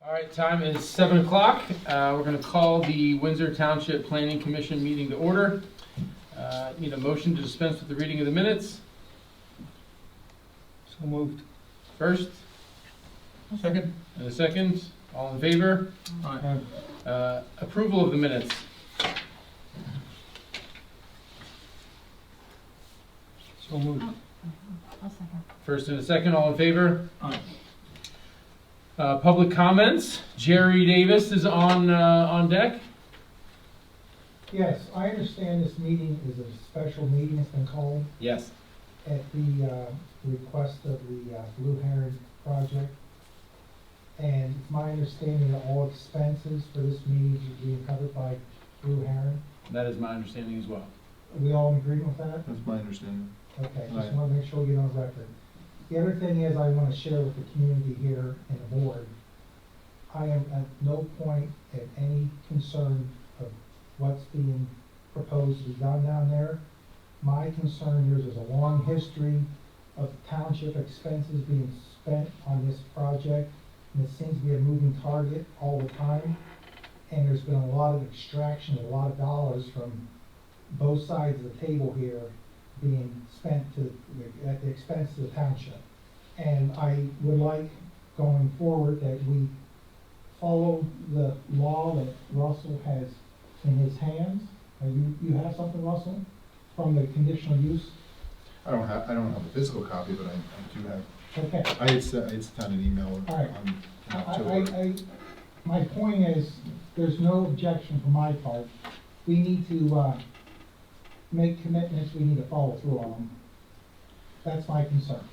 All right, time is 7 o'clock. We're going to call the Windsor Township Planning Commission meeting to order. Need a motion to dispense with the reading of the minutes. So moved. First. Second. And a second. All in favor? Aye. Approval of the minutes. So moved. I'll second. First and a second. All in favor? Aye. Public comments. Jerry Davis is on deck. Yes, I understand this meeting is a special meeting, it's been called, Yes. at the request of the Blue Heron project. And it's my understanding that all expenses for this meeting are being covered by Blue Heron. That is my understanding as well. Are we all in agreement with that? That's my understanding. Okay, Right. just want to make sure we get on record. The other thing is I want to share with the community here and the board, I am at no point at any concern of what's being proposed to be done down there. My concern is there's a long history of township expenses being spent on this project, and it seems to be a moving target all the time. And there's been a lot of extraction, a lot of dollars from both sides of the table here being spent at the expense of the township. And I would like, going forward, that we follow the law that Russell has in his hands. You have something, Russell, from the conditional use? I don't have a physical copy, but I do have, Okay. I had sent an email All right. on October. My point is, there's no objection from my part. We need to make commitments, we need to follow through on them. That's my concern.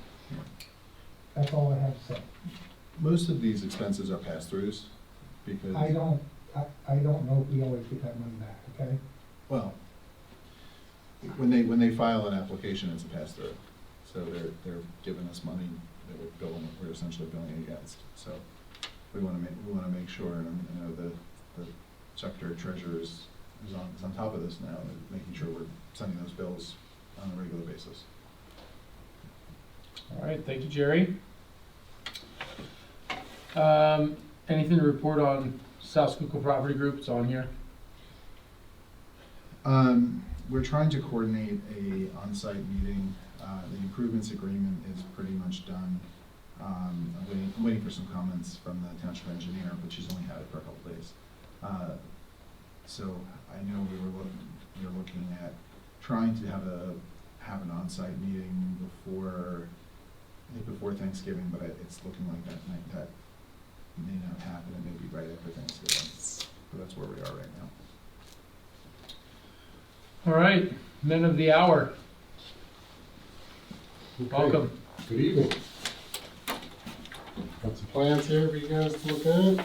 That's all I have to say. Most of these expenses are pass-throughs because. I don't know if we always get that money back, okay? Well, when they file an application, it's a pass-through. So they're giving us money that we're essentially billing against. So we want to make sure, and I know the Secretary Treasurer is on top of this now, and making sure we're sending those bills on a regular basis. All right, thank you, Jerry. Anything to report on South Schuylkill Property Group? It's on here. We're trying to coordinate a on-site meeting. The improvements agreement is pretty much done. I'm waiting for some comments from the township engineer, but she's only had it for a couple days. So I know we were looking at trying to have an on-site meeting before Thanksgiving, but it's looking like that may not happen. It may be right after Thanksgiving. But that's where we are right now. All right, men of the hour. Okay. Welcome. Good evening. Got some plans here for you guys to look at.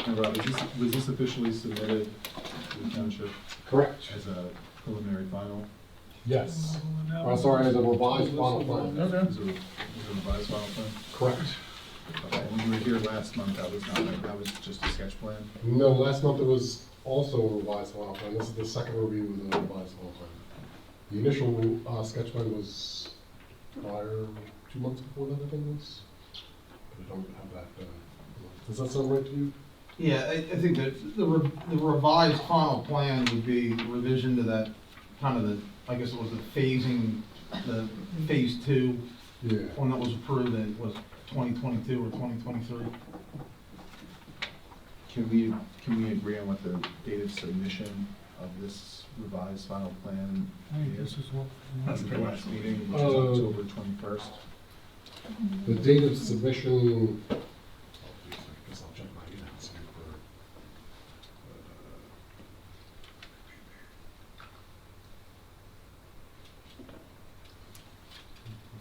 And Rob, was this officially submitted to the township Correct. as a preliminary final? Yes. Sorry, as a revised final plan. Okay. Is it a revised final plan? Correct. Okay, when you were here last month, that was just a sketch plan? No, last month it was also a revised final plan. This is the second review of the revised final plan. The initial sketch plan was prior 2 months before that, I think it was. But I don't have that. Does that sound right to you? Yeah, I think that the revised final plan would be revision to that kind of I guess it was the phase 2 Yeah. one that was approved, and it was 2022 or 2023. Can we agree on what the date of submission of this revised final plan is? As of the last meeting, which is October 21st. The date of submission. I guess I'll check my emails here for.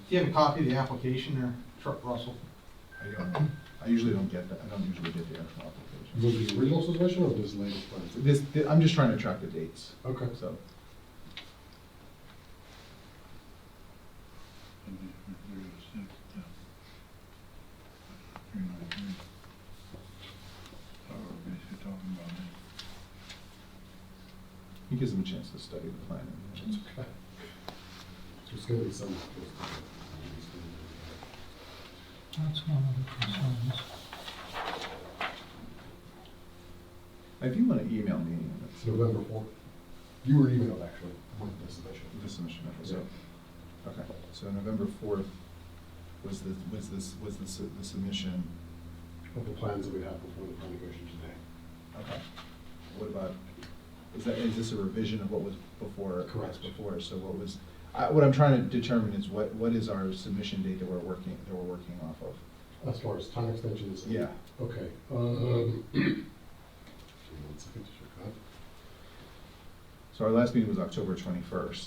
Do you have a copy of the application there, Chuck Russell? I usually don't get that. I don't usually get the actual application. Was it the original submission or this latest plan? I'm just trying to track the dates. Okay. So. It gives them a chance to study the plan. It's okay. There's going to be some. That's one of the concerns. If you want to email me, It's November 4th. You were emailed actually with the submission. the submission, okay, so, okay, so November 4th was the submission. Of the plans that we have before the planning commission today. Okay. What about, is this a revision of what was before? Correct. Before, so what I'm trying to determine is what is our submission date that we're working off of? As far as time extensions? Yeah. Okay. Give me 1 second to check that. So our last meeting was October 21st.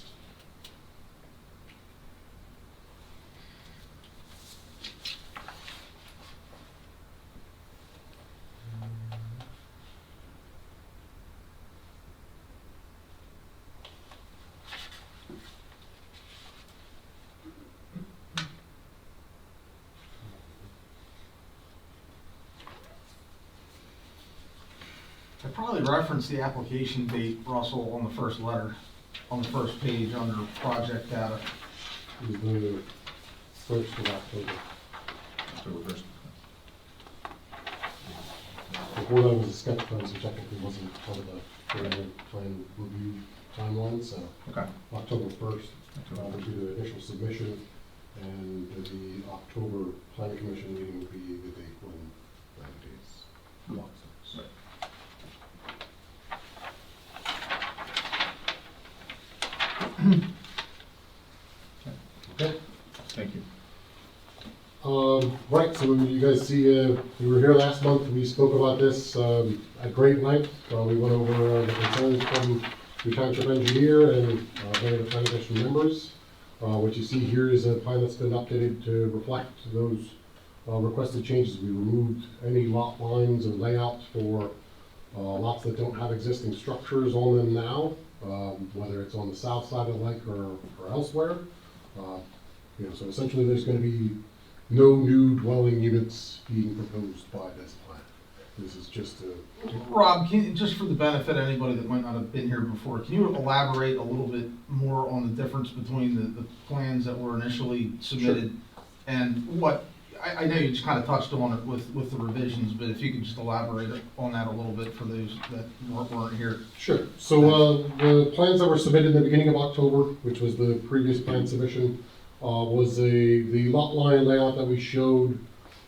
I probably referenced the application date, Russell, on the first letter, on the first page under project data. It was the 1st of October. October 1st. Before that was a sketch plan, so technically wasn't part of the plan review timeline, so Okay. October 1st October would be the initial submission, and the October planning commission meeting would be the date when 90 days. clock starts. Right. Okay. Thank you. Right, so you guys see, we were here last month, we spoke about this at great length. We went over the concerns from the township engineer and many of the planning commission members. What you see here is a plan that's been updated to reflect those requested changes. We removed any lot lines and layouts for lots that don't have existing structures on them now, whether it's on the south side of the lake or elsewhere. So essentially there's going to be no new dwelling units being proposed by this plan. This is just a... Rob, just for the benefit of anybody that might not have been here before, can you elaborate a little bit more on the difference between the plans that were initially submitted and what, I know you just kind of touched on it with the revisions, but if you could just elaborate on that a little bit for those that weren't here. Sure. So the plans that were submitted in the beginning of October, which was the previous plan submission, was the lot line layout that we showed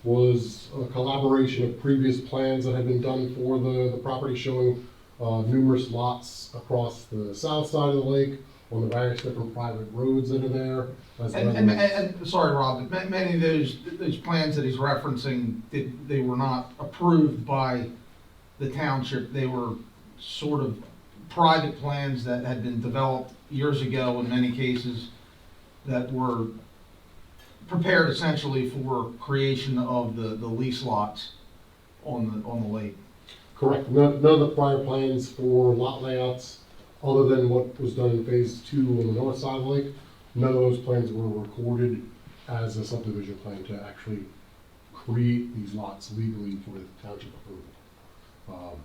was a collaboration of previous plans that had been done for the property, showing numerous lots across the south side of the lake on the various different private roads that are there. And sorry, Rob, but many of those plans that he's referencing, they were not approved by the township. They were sort of private plans that had been developed years ago in many cases, that were prepared essentially for creation of the lease lots on the lake. Correct. None of the prior plans for lot layouts, other than what was done in phase 2 on the north side of the lake, none of those plans were recorded as a subdivision plan to actually create these lots legally for the township approval.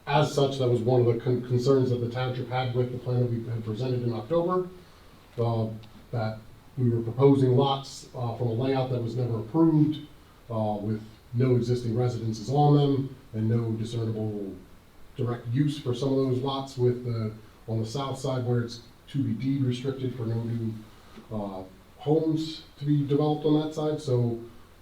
As such, that was one of the concerns that the township had with the plan that we had presented in October, that we were proposing lots from a layout that was never approved, with no existing residences on them and no discernible direct use for some of those lots, with on the south side where it's to be deed restricted for no new homes to be developed on that side. So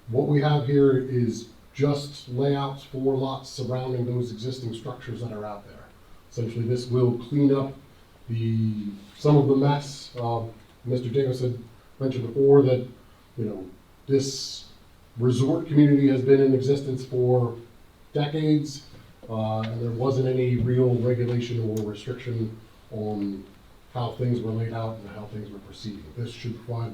what we have here is just layouts for lots surrounding those existing structures that are out there. Essentially, this will clean up some of the mess. Mr. Davis had mentioned before that, this resort community has been in existence for decades, and there wasn't any real regulation or restriction on how things were laid out and how things were proceeding. This should provide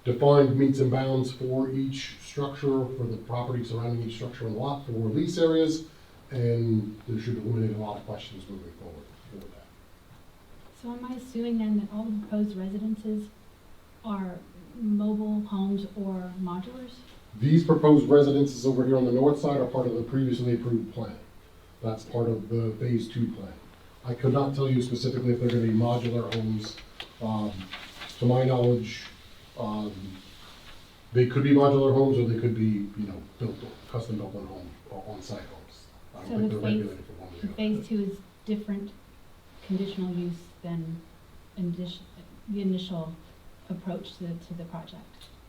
defined meets and bounds for each structure, for the property surrounding each structure and lot for lease areas, and there should eliminate a lot of questions moving forward for that. So am I assuming then that all the proposed residences are mobile homes or modulars? These proposed residences over here on the north side are part of the previously approved plan. That's part of the phase 2 plan. I could not tell you specifically if they're going to be modular homes. To my knowledge, They could be modular homes, or they could be, built, custom built on home, or on-site homes. I don't So think the they're phase, regulated for one or the the phase other. two is different conditional use than the initial approach to the project.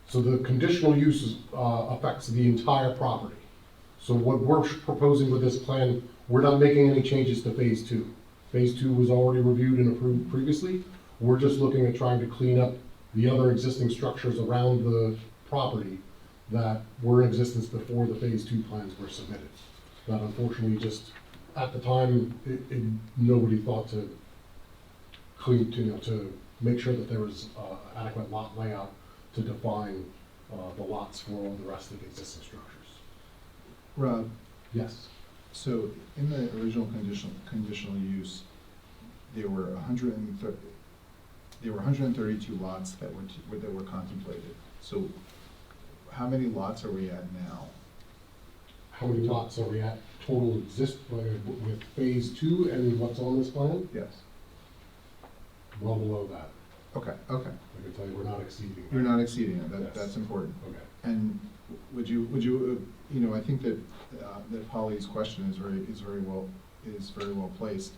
So the conditional use affects the entire property. So what we're proposing with this plan, we're not making any changes to phase two. Phase two was already reviewed and approved previously. We're just looking at trying to clean up the other existing structures around the property that were in existence before the phase two plans were submitted. That unfortunately just, at the time, nobody thought to to make sure that there was adequate lot layout to define the lots for all the rest of the existing structures. Rob, Yes. so in the original conditional use, there were 132 lots that were contemplated. So how many lots are we at now? How many lots are we at total exist with phase two and what's on this plan? Yes. Well below that. Okay. I can tell you we're not exceeding. You're not exceeding it, Yes. that's important. Okay. And would you, I think that, that Polly's question is very well placed.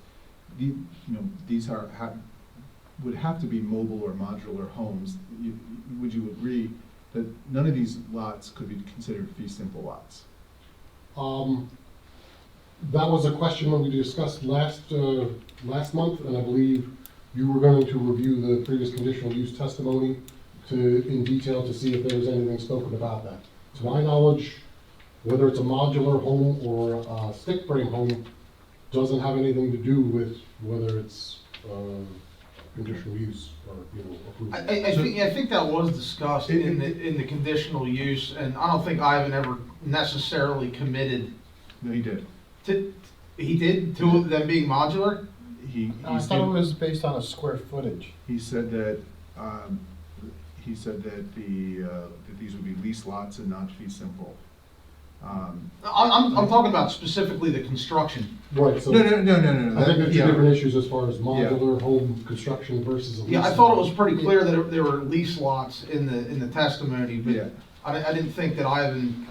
These would have to be mobile or modular homes. Would you agree that none of these lots could be considered fee simple lots? That was a question that we discussed last month, and I believe you were going to review the previous conditional use testimony in detail to see if there was anything spoken about that. To my knowledge, whether it's a modular home or a stick frame home doesn't have anything to do with whether it's conditional use or, approval. I think that was discussed in the conditional use, and I don't think Ivan ever necessarily committed No, he did. he did to them being modular? I thought it was based on a square footage. He said that, that these would be lease lots and not fee simple. I'm talking about specifically the construction. Right, so No. I think there's two Yeah. different issues as far as modular home construction versus a lease. Yeah, I thought it was pretty clear that there were lease lots in the testimony, Yeah. but I didn't think that Ivan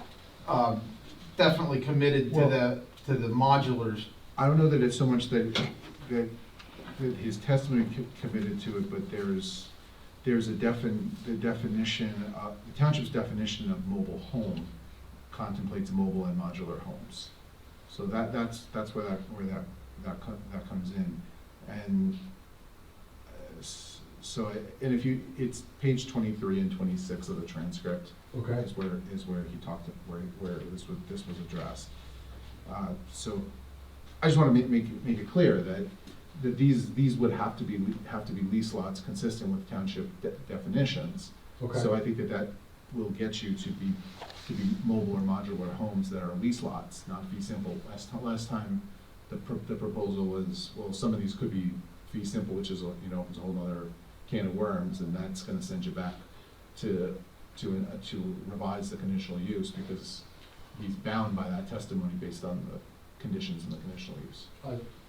definitely committed to the modulars. I don't know that it's so much that his testimony committed to it, but there's the definition, the township's definition of mobile home contemplates mobile and modular homes. So that's where that comes in. And and it's page 23 and 26 of the transcript. Okay. Is where he talked, where this was addressed. So I just want to make it clear that these would have to be lease lots consistent with township definitions. Okay. So I think that will get you to be mobile or modular homes that are lease lots, not fee simple. Last time, the proposal was, well, some of these could be fee simple, which is a whole other can of worms, and that's going to send you back to revise the conditional use, because he's bound by that testimony based on the conditions in the conditional use.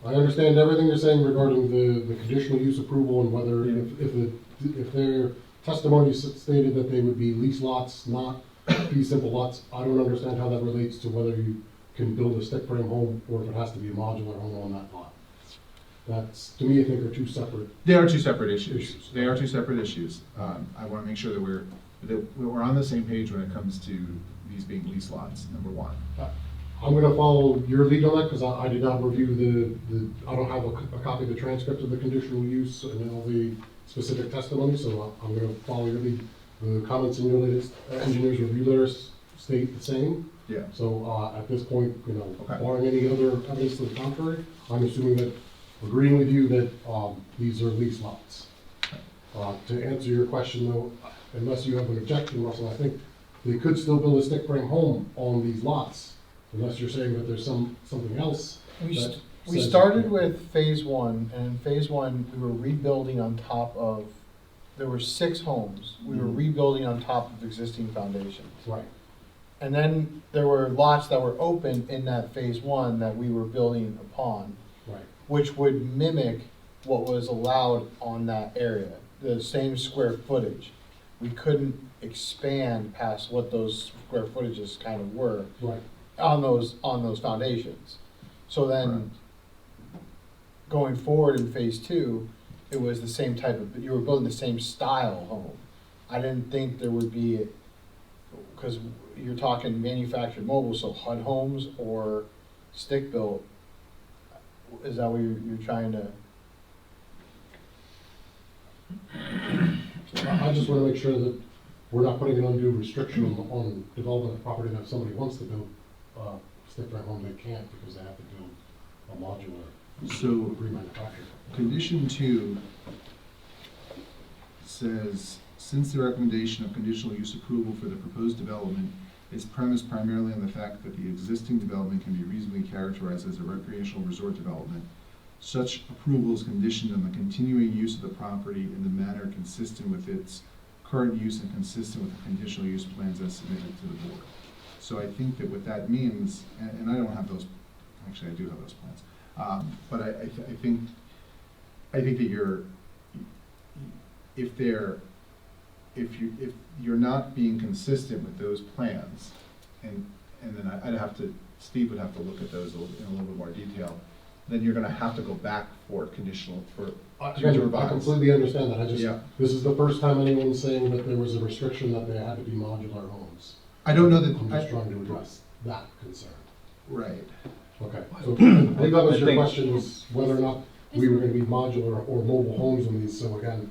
I understand everything you're saying regarding the conditional use approval and whether if their testimony stated that they would be lease lots, not fee simple lots. I don't understand how that relates to whether you can build a stick frame home or if it has to be a modular home on that lot. That's, to me, I think are two separate. They are two separate issues. They are two separate issues. I want to make sure that we're on the same page when it comes to these being lease lots, number one. I'm going to follow your lead on that because I did not review I don't have a copy of the transcript of the conditional use and all the specific testimony, so I'm going to follow your lead. The comments in your latest engineer's review letters state the same. Yeah. So at this point, Okay. barring any other evidence to the contrary, I'm assuming that, agreeing with you that these are lease lots. To answer your question though, unless you have an objection, Russell, I think they could still build a stick frame home on these lots, unless you're saying that there's something else. We started with phase one, and in phase one, we were rebuilding on top of, there were 6 homes. We were rebuilding on top of existing foundations. Right. And then there were lots that were open in that phase one that we were building upon, Right. which would mimic what was allowed on that area, the same square footage. we couldn't expand past what those square footages kind of were Right. on those foundations. So then, going forward in phase two, it was the same type of, you were building the same style home. I didn't think there would be, because you're talking manufactured mobile, so HUD homes or stick-built. Is that what you're trying to? I just wanna make sure that we're not putting an undue restriction on developing a property that if somebody wants to build, stick frame home, they can't because they have to build a modular, So, remanufactured. condition 2 says, since the recommendation of conditional use approval for the proposed development is premised primarily on the fact that the existing development can be reasonably characterized as a recreational resort development, such approval is conditioned on the continuing use of the property in the manner consistent with its current use and consistent with the conditional use plans as submitted to the board. So I think that what that means, and I don't have those, actually I do have those plans, but I think that if you're not being consistent with those plans, and then Steve would have to look at those in a little bit more detail, then you're gonna have to go back for conditional, I completely understand that, Yeah. this is the first time anyone's saying that there was a restriction that they had to be modular homes. I don't know that. I'm just trying to address that concern. Right. Okay, so I think that was I your think- question, was whether or not we were gonna be modular or mobile homes in these, so again,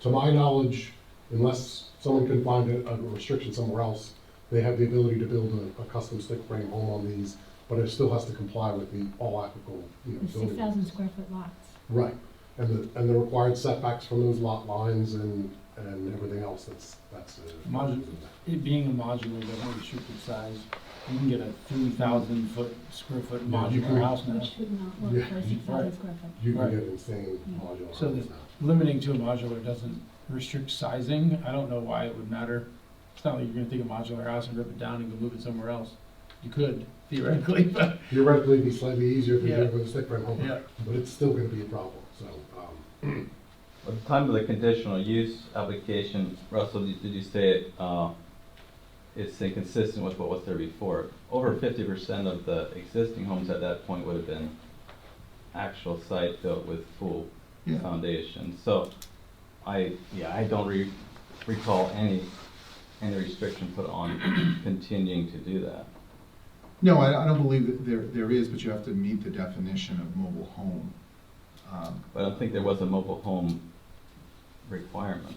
to my knowledge, unless someone can find a restriction somewhere else, they have the ability to build a custom stick frame home on these, but it still has to comply with the all applicable, The building. 6,000 square foot lots. Right, and the required setbacks from those lot lines and everything else, that's. It being a modular, there's no restricted size. You can get a 3,000 square foot Yeah, you modular can- house now. Which would not work Yeah. for a 6,000 square foot. You can Right. get insane Yeah. modular So homes the- now. Limiting to a modular doesn't restrict sizing. I don't know why it would matter. It's not like you're gonna take a modular house and rip it down and go move it somewhere else. You could, theoretically, but, Theoretically, it'd be slightly easier than Yeah. doing with a stick frame home, yeah. but it's still gonna be a problem, so, At the time of the conditional use application, Russell, did you say it's inconsistent with what was there before? Over 50% of the existing homes at that point would have been actual site built with full Yeah. foundation. So I don't recall any restriction put on continuing to do that. No, I don't believe that there is, but you have to meet the definition of mobile home. But I don't think there was a mobile home requirement.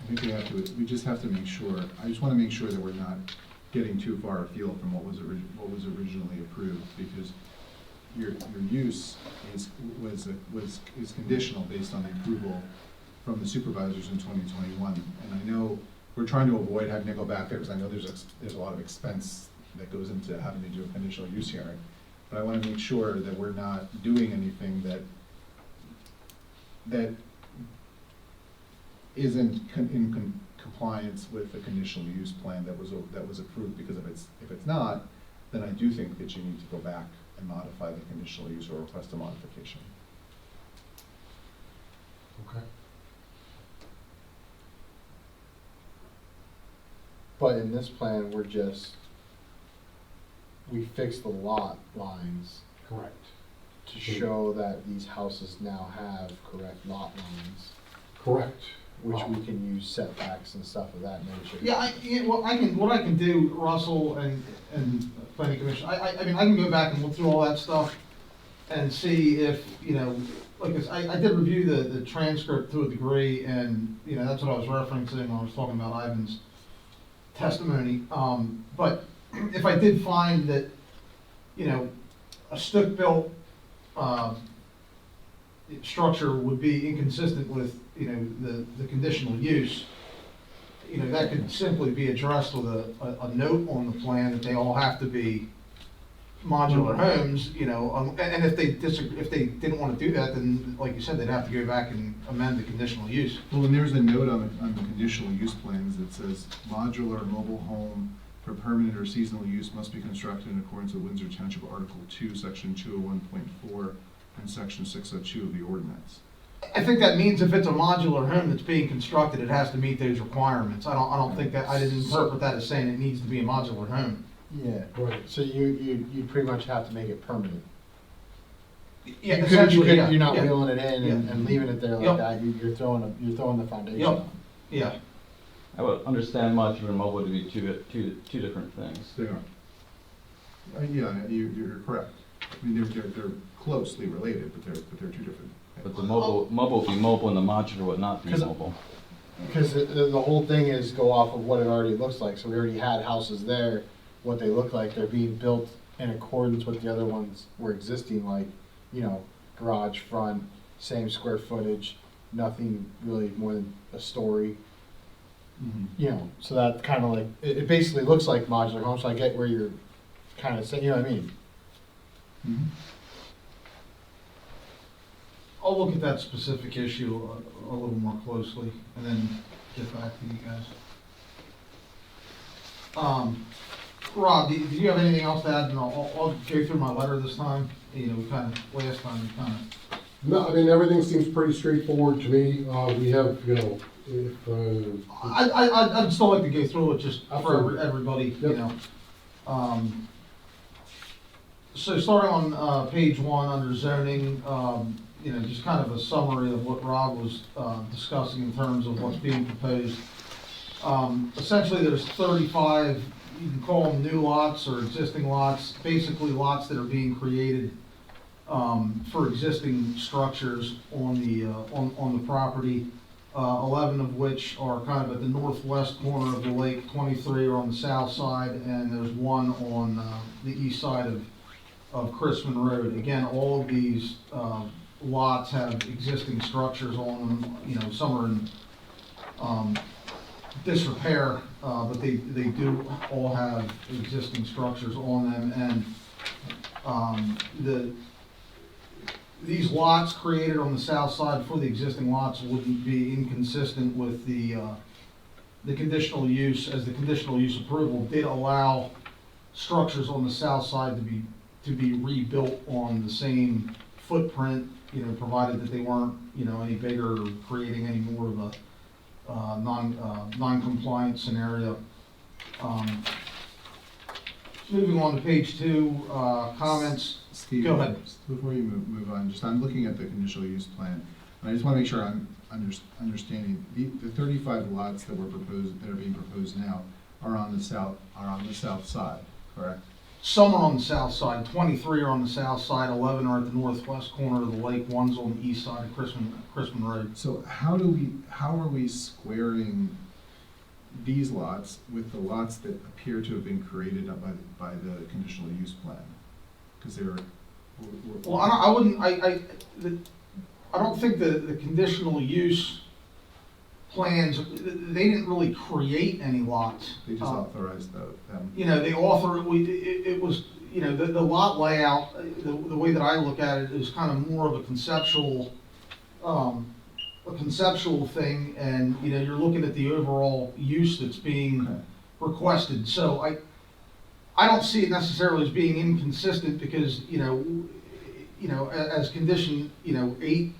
I think we just have to make sure, I just wanna make sure that we're not getting too far afield from what was originally approved, because your use is conditional based on the approval from the supervisors in 2021. And I know we're trying to avoid having to go back there, because I know there's a lot of expense that goes into having to do a conditional use hearing. But I wanna make sure that we're not doing anything that isn't in compliance with the conditional use plan that was approved, because if it's not, then I do think that you need to go back and modify the conditional use or request a modification. okay. But in this plan, we fixed the lot lines Correct. to show that these houses now have correct lot lines, Correct. which we can use setbacks and stuff of that nature. What I can do, Russell and planning commission, I mean, I can go back and look through all that stuff and see if, like I did review the transcript to a degree, and, that's what I was referencing when I was talking about Ivan's testimony. But if I did find that, a stick-built, structure would be inconsistent with, the conditional use, that could simply be addressed with a note on the plan that they all have to be modular homes, and if they didn't want to do that, then, like you said, they'd have to go back and amend the conditional use. Well, and there's a note on the conditional use plans that says modular mobile home for permanent or seasonal use must be constructed in accordance with Windsor Township Article 2, Section 201.4, and Section 602 of the ordinance. I think that means if it's a modular home that's being constructed, it has to meet those requirements. I don't think that, I didn't interpret that as saying it needs to be a modular home. Yeah, Right. so you pretty much have to make it permanent. Yeah, You could- essentially, yeah. You're not yeah, wheeling it in and Yeah. leaving it there like Yep. that, you're throwing the foundation Yep. on. Yeah, I would understand modular and mobile to be two different things. They are. Yeah, you're correct. I mean, they're closely related, but they're two different things. But the mobile would be mobile and the modular would not be 'Cause- mobile. Because the whole thing is go off of what it already looks like, so we already had houses there, what they look like, they're being built in accordance with the other ones were existing, like, you know, garage, front, same square footage, nothing really more than a story, you know, so that kind of like, it basically looks like modular homes, so I get where you're kind of saying, you know what I mean? Mhm. I'll look at that specific issue a little more closely and then get back to you guys. Rob, do you have anything else to add? And I'll go through my letter this time. You know, last time we kind of. No, I mean, everything seems pretty straightforward to me. We have, you know, if, I'd still like to go through it just for Absolutely. everybody, you Yep. know. So starting on page 1 under zoning, you know, just kind of a summary of what Rob was discussing in terms of what's being proposed. Essentially, there's 35, you can call them new lots or existing lots, basically lots that are being created for existing structures on the property. 11 of which are kind of at the northwest corner of the lake, 23 are on the south side, and there's one on the east side of Chrisman Road. Again, all of these lots have existing structures on them, you know, some are in disrepair, but they do all have existing structures on them, and these lots created on the south side for the existing lots wouldn't be inconsistent with the conditional use, as the conditional use approval did allow structures on the south side to be rebuilt on the same footprint, you know, provided that they weren't, you know, any bigger or creating any more of a non-compliant scenario. Moving on to page 2, comments. Steve, Go ahead. before you move on, I'm looking at the conditional use plan, and I just want to make sure I'm understanding. The 35 lots that are being proposed now are on the south side, correct? Some are on the south side, 23 are on the south side, 11 are at the northwest corner of the lake, one's on the east side of Chrisman Road. So how are we squaring these lots with the lots that appear to have been created by the conditional use plan? Because Well, I don't think the conditional use plans, they didn't really create any lots. they just authorized them. You know, it was, you know, the lot layout, the way that I look at it is kind of more of a conceptual thing, and, you know, you're looking at the overall use that's being Okay. requested. So I don't see it necessarily as being inconsistent because, you know, as condition, 8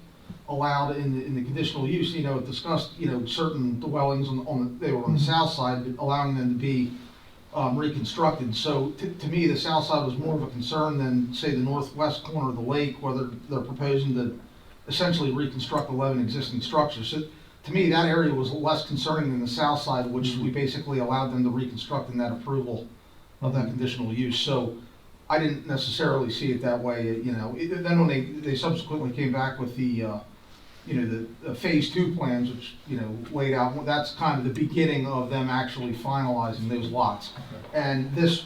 allowed in the conditional use, you know, it discussed, you know, certain dwellings they were on the south side, but allowing them to be reconstructed. So to me, the south side was more of a concern than, say, the northwest corner of the lake, where they're proposing to essentially reconstruct 11 existing structures. So to me, that area was less concerning than the south side, which we basically allowed them to reconstruct in that approval of that conditional use. So I didn't necessarily see it that way, you know. Then when they subsequently came back with the phase 2 plans, which, you know, laid out, that's kind of the beginning of them actually finalizing those lots. Okay. And this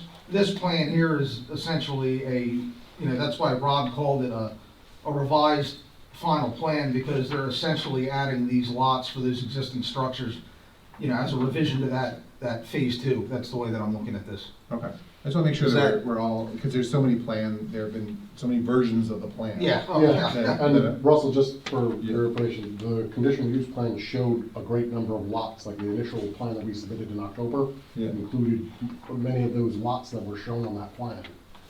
plan here is essentially that's why Rob called it a revised final plan, because they're essentially adding these lots for those existing structures, you know, as a revision to that phase 2. That's the way that I'm looking at this. Okay. I just want to make sure Is that we're all, because there's so many there have been so many versions of the plan. Yeah. Oh, Yeah, yeah. and Russell, just for your information, the conditional use plan showed a great number of lots, like the initial plan that we submitted in October Yeah. included many of those lots that were shown on that plan.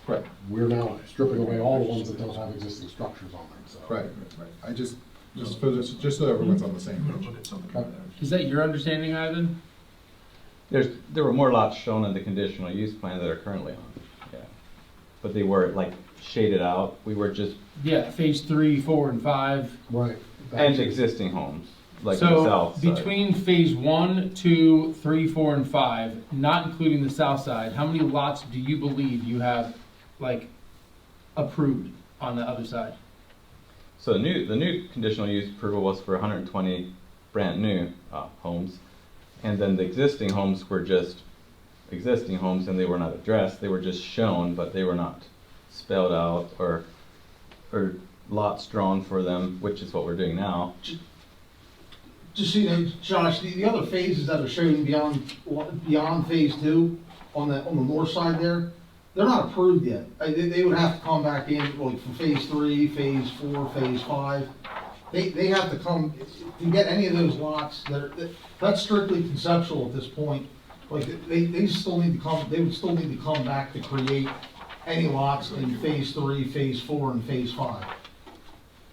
Correct. We're now stripping away all the ones that don't have existing structures on them, so. Right. I just, just so everyone's on the same page. Is that your understanding, Ivan? There were more lots shown in the conditional use plan that are currently on, yeah. But they were like shaded out, we were just, Yeah, phase 3, 4, and 5. Right. and existing homes, like the So south side. between phase 1, 2, 3, 4, and 5, not including the south side, how many lots do you believe you have, like, approved on the other side? So the new conditional use approval was for 120 brand new homes, and then the existing homes were just existing homes, and they were not addressed. They were just shown, but they were not spelled out or lots drawn for them, which is what we're doing now. Just so you know, Josh, the other phases that are shown beyond phase 2 on the north side there, they're not approved yet. They would have to come back in, like for phase 3, phase 4, phase 5. They have to come, to get any of those lots, that's strictly conceptual at this point. Like, they still need to come, they would still need to come back to create any lots in phase 3, phase 4, and phase 5.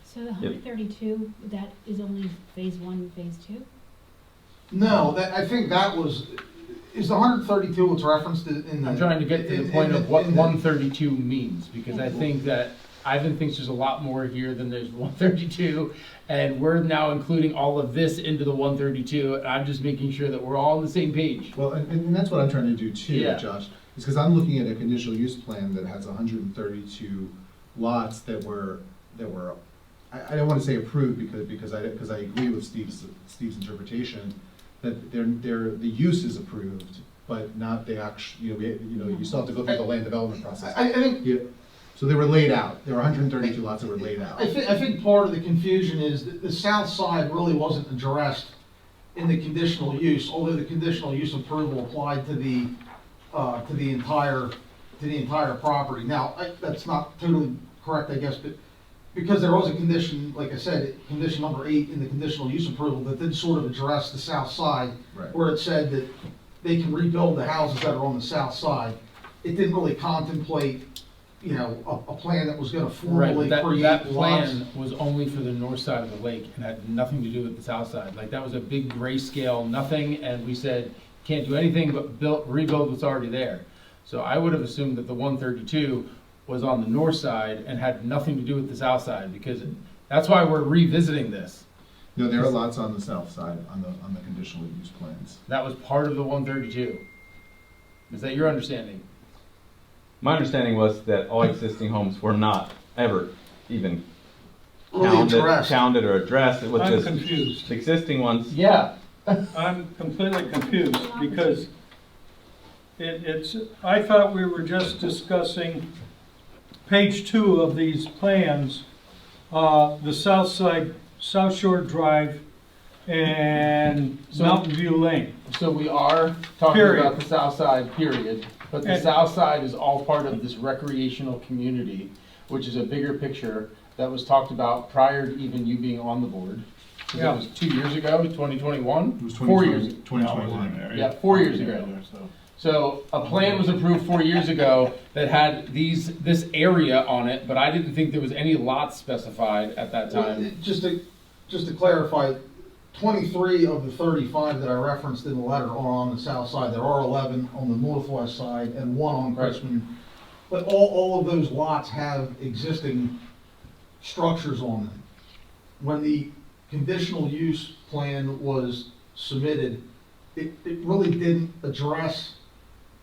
So the 132, that is only phase 1 and phase 2? No, I think that was, is the 132 what's referenced in the? I'm trying to get to the point of what 132 means, because I think that Ivan thinks there's a lot more here than there's 132, and we're now including all of this into the 132, and I'm just making sure that we're all on the same page. Well, and that's what I'm trying to do too, Yeah. Josh, is because I'm looking at a conditional use plan that has 132 lots that were, I don't want to say approved because I agree with Steve's interpretation that the use is approved, but not the actual, you still have to go through the land development process. I think. Yeah. So they were laid out. There were 132 lots that were laid out. I think part of the confusion is that the south side really wasn't addressed in the conditional use, although the conditional use approval applied to the entire property. Now, that's not totally correct, I guess, but because there was a condition, like I said, condition number 8 in the conditional use approval that did sort of address the south side, Right. where it said that they can rebuild the houses that are on the south side. It didn't really contemplate, a plan that was gonna formally Right, create that lots. plan was only for the north side of the lake and had nothing to do with the south side. Like, that was a big grayscale nothing, and we said, can't do anything but rebuild what's already there. So I would have assumed that the 132 was on the north side and had nothing to do with the south side, because that's why we're revisiting this. No, there are lots on the south side on the conditional use plans. That was part of the 132. Is that your understanding? My understanding was that all existing homes were not ever even Really addressed. counted or addressed. It was I'm just confused. existing ones. Yeah. I'm completely confused because I thought we were just discussing page 2 of these plans, the south side, South Shore Drive and Mountain View Lane. So we are talking Period. about the south side, period, but the And- south side is all part of this recreational community, which is a bigger picture that was talked about prior to even you being on the board. 'Cause Yeah. It was 2 years ago, 2021? It was 4 years. 2021. Yeah, 4 years ago. So a plan was approved 4 years ago that had this area on it, but I didn't think there was any lots specified at that time. Just to clarify, 23 of the 35 that I referenced in the letter are on the south side. There are 11 on the northwest side and 1 on Right. Crispin. But all of those lots have existing structures on them. When the conditional use plan was submitted, it really didn't address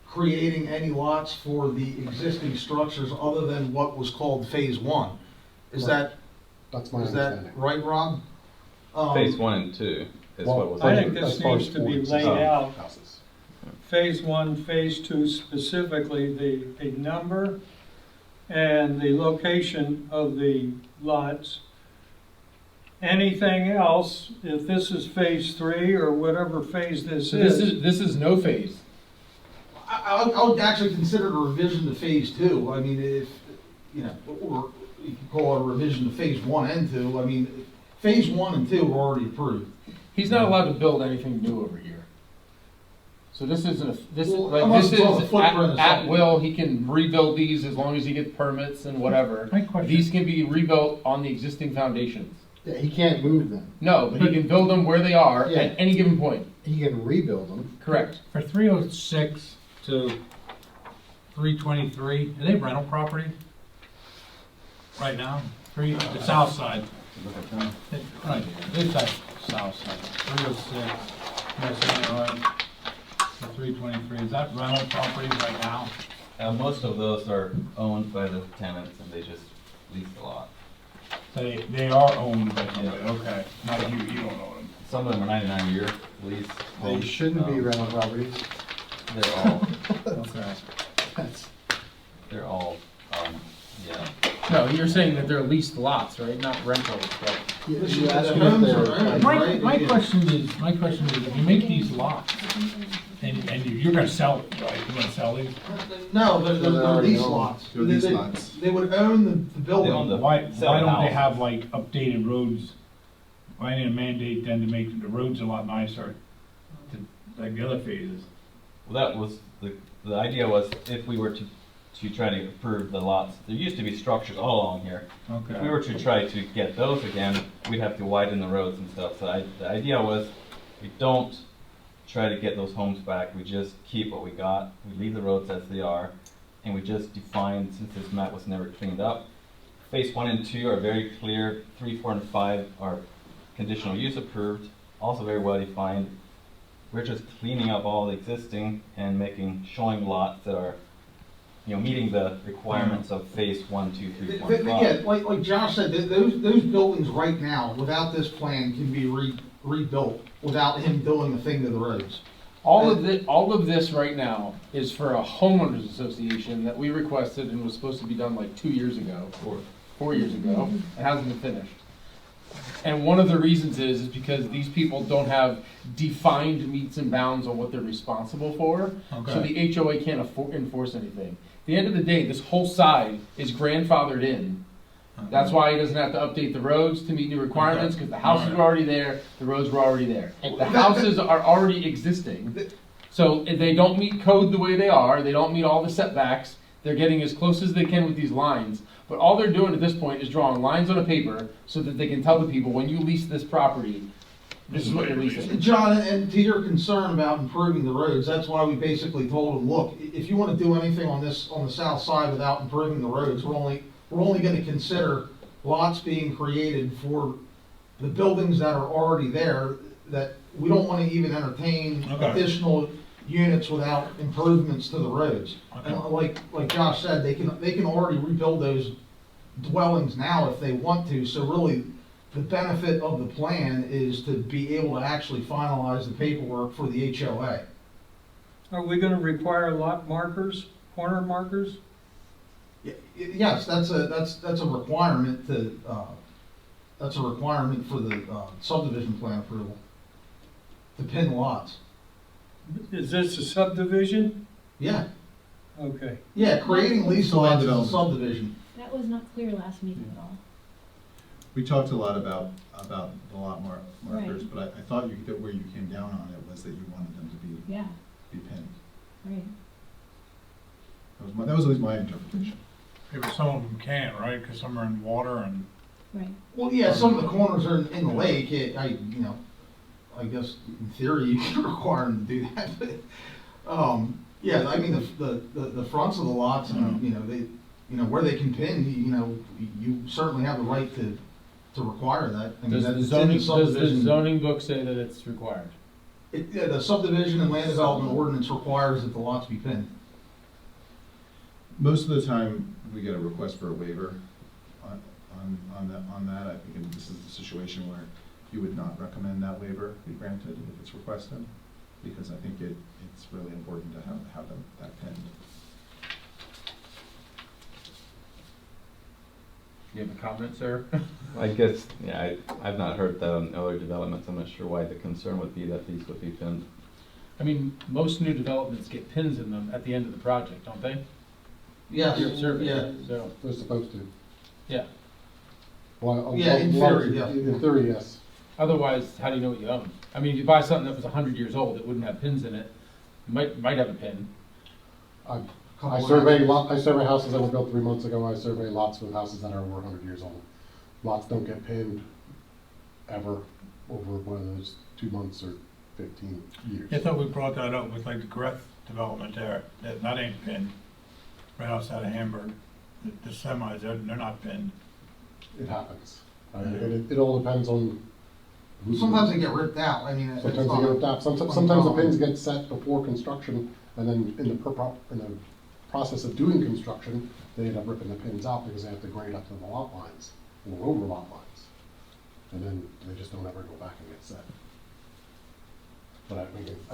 creating any lots for the existing structures other than what was called phase 1. Is that That's my Is that understanding. right, Rob? Phase 1 and 2 is Well, what was. I think As this far needs as to be 46 laid out, houses. phase 1, phase 2 specifically, the number and the location of the lots. Anything else, if this is phase 3 or whatever phase this So is. this is no phase. I would actually consider it a revision to phase 2. I mean, if, or you could call it a revision to phase 1 and 2. I mean, phase 1 and 2 are already approved. He's not allowed to build anything new over here. So this isn't Well, unless this it's on the is footprint of at something. will. He can rebuild these as long as he gets permits and whatever. My question- These can be rebuilt on the existing foundations. Yeah, he can't move them. No, but he can build them where they are Yeah. at any given point. He can rebuild them. Correct. For 306 to 323, are they rental property? Right now? The south side. Right here, this side, south side, 306, West Heron, to 323, is that rental property right now? Most of those are owned by the tenants and they just lease the lot. They are owned by somebody, okay, not you don't own them. Some of them are 99-year lease. They homes. shouldn't be Um, rental properties. They're all, Okay. That's, they're all, yeah. No, you're saying that they're leased lots, right? Not rentals, but. you ask The him if homes they're. are owned, My right? question is, if you make these lots, and you're gonna sell it, right, you're gonna sell these? No, they're they're already lease owned. lots. They're lease They- lots. They would own the They own building. the- Why sell don't they houses. have like updated roads? Why didn't mandate them to make the roads a lot nicer, like the other phases? Well, that was, the idea was if we were to try to approve the lots, there used to be structures all along here. If we were to try to get those again, we'd have to widen the roads and stuff. So the idea was we don't try to get those homes back, we just keep what we got, we leave the roads as they are, and we just define, since this map was never cleaned up, phase 1 and 2 are very clear, 3, 4, and 5 are conditional use approved, also very well defined. We're just cleaning up all the existing and showing lots that are, meeting the requirements of phase 1, 2, 3, 4, and 5. Yeah, like Josh said, those buildings right now, without this plan, can be rebuilt without him doing a thing to the roads. All of this right now is for a homeowners association that we requested and was supposed to be done like 2 years ago, or 4 years ago, and hasn't been finished. And one of the reasons is because these people don't have defined metes and bounds on what they're responsible for. So Okay. the HOA can't enforce anything. At the end of the day, this whole side is grandfathered in. That's why he doesn't have to update the roads to meet new requirements, because the houses were already there, the roads were already there. The houses are already existing. So if they don't meet code the way they are, they don't meet all the setbacks, they're getting as close as they can with these lines. But all they're doing at this point is drawing lines on a paper so that they can tell the people, when you lease this property, this is what you're leasing. John, and to your concern about improving the roads, that's why we basically told him, look, if you want to do anything on the south side without improving the roads, we're only going to consider lots being created for the buildings that are already there, that we don't want to even entertain Okay. additional units without improvements to the roads. Okay. And like Josh said, they can already rebuild those dwellings now if they want to, so really, the benefit of the plan is to be able to actually finalize the paperwork for the HOA. Are we gonna require lot markers, corner markers? Yes, that's a requirement that's a requirement for the subdivision plan approval, to pin lots. Is this a subdivision? Yeah, Okay. yeah, creating lease Land lots is a development. subdivision. That was not clear last meeting at all. We talked a lot about the lot markers, Right. but I thought where you came down on it was that you wanted them to Yeah, be pinned. right. That was always my interpretation. Yeah, but some of them can't, right, because some are in water and. Right. Well, yeah, some of the corners are in the lake, I guess in theory you can require them to do that, but, yeah, I mean, the fronts of the lots, and, where they can pin, you certainly have the right to require that. I mean, Does the that's in subdivision. zoning book say that it's required? Yeah, the subdivision and land development ordinance requires that the lots be pinned. Most of the time, we get a request for a waiver on that. I think this is the situation where you would not recommend that waiver be granted if it's requested, because I think it's really important to have that pinned. You have a comment, sir? I guess, yeah, I've not heard that on other developments, I'm not sure why the concern would be that these would be pinned. I mean, most new developments get pins in them at the end of the project, don't they? Yes, Your survey, yeah. so, They're supposed to. yeah. Well, Yeah, in theory, yeah. In theory, yes. Otherwise, how do you know what you own? I mean, if you buy something that was 100 years old, it wouldn't have pins in it. It might have a pin. I survey houses that were built 3 months ago. I survey lots with houses that are over 100 years old. Lots don't get pinned ever over whether it's 2 months or 15 years. I thought we brought that up with like the Gretz development there, that ain't pinned, right outside of Hamburg. The semis, they're not pinned. It happens. It all depends on. Sometimes they get ripped out, I mean, it's Sometimes they not. get ripped out. Sometimes the pins get set before construction, and then in the process of doing construction, they end up ripping the pins out because they have to grade up to the lot lines, or over lot lines. And then they just don't ever go back and get set. But I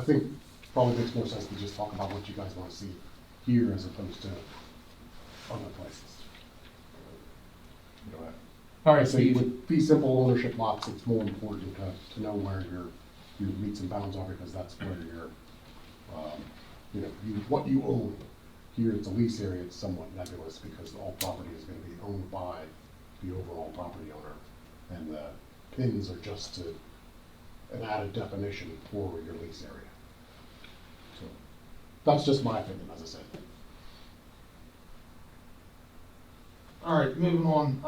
think it probably makes more sense to just talk about what you guys want to see here as opposed to other places. You know, All I right, say Steve. with these simple ownership lots, it's more important to know where your meets and bounds are, because that's where your, what you own. Here, it's a lease area, it's somewhat nebulous, because all property is gonna be owned by the overall property owner. And the pins are just an added definition for your lease area. So, that's just my opinion, as I said. All right, moving on,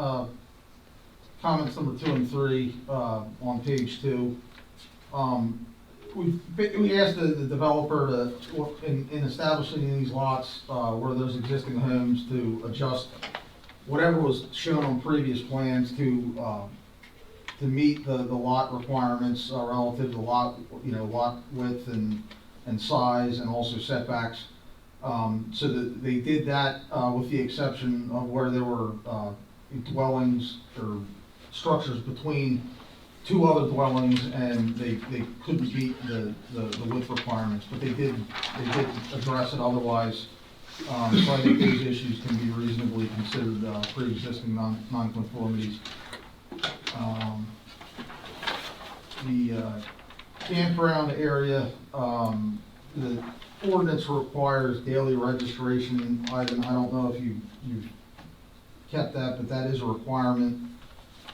comments number 2 and 3, on page 2. We asked the developer to, in establishing these lots, where those existing homes, to adjust whatever was shown on previous plans to meet the lot requirements, relative to lot width and size, and also setbacks. So that they did that, with the exception of where there were, dwellings or structures between 2 other dwellings, and they couldn't meet the width requirements, but they did address it otherwise. So I think those issues can be reasonably considered, pre-existing non-conformities. The campground area, the ordinance requires daily registration. Ivan, I don't know if you've kept that, but that is a requirement.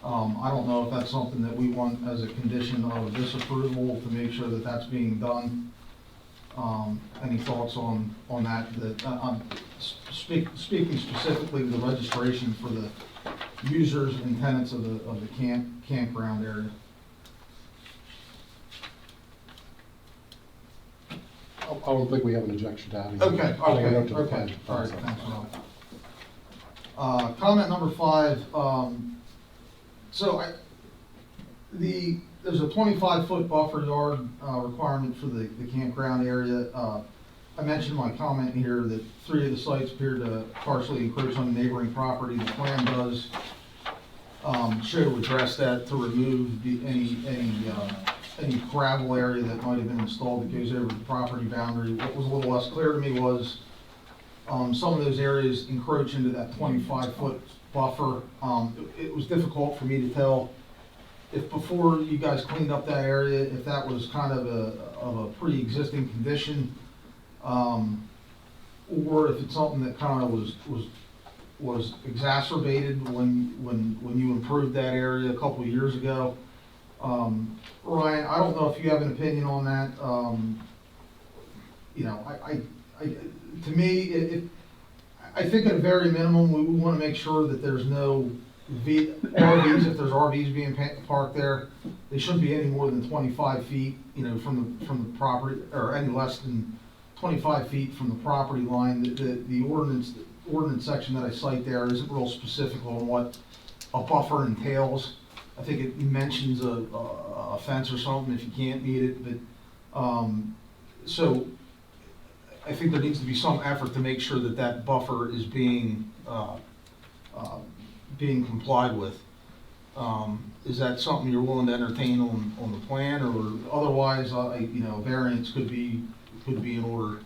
I don't know if that's something that we want as a condition of this approval to make sure that that's being done. Any thoughts on that? Speaking specifically to the registration for the users and tenants of the campground area. I don't think we have an objection to adding. Okay, adding a note to the okay, plan. all right, thanks, Rob. Comment number 5, there's a 25-foot buffer yard, requirement for the campground area. I mentioned in my comment here that 3 of the sites appear to partially encroach on the neighboring property. The plan does, show to address that, to remove any gravel area that might have been installed that goes over the property boundary. What was a little less clear to me was, some of those areas encroach into that 25-foot buffer. It was difficult for me to tell if before you guys cleaned up that area, if that was kind of a pre-existing condition, or if it's something that kind of was exacerbated when you improved that area a couple of years ago. Ryan, I don't know if you have an opinion on that. To me, I think at a very minimum, we want to make sure that there's no RVs, if there's RVs being parked there, they shouldn't be any more than 25 feet, from the property, or any less than 25 feet from the property line. The ordinance section that I cite there isn't real specific on what a buffer entails. I think it mentions a fence or something if you can't meet it, but, so I think there needs to be some effort to make sure that that buffer is being complied with. Is that something you're willing to entertain on the plan, or otherwise, variance could be in order?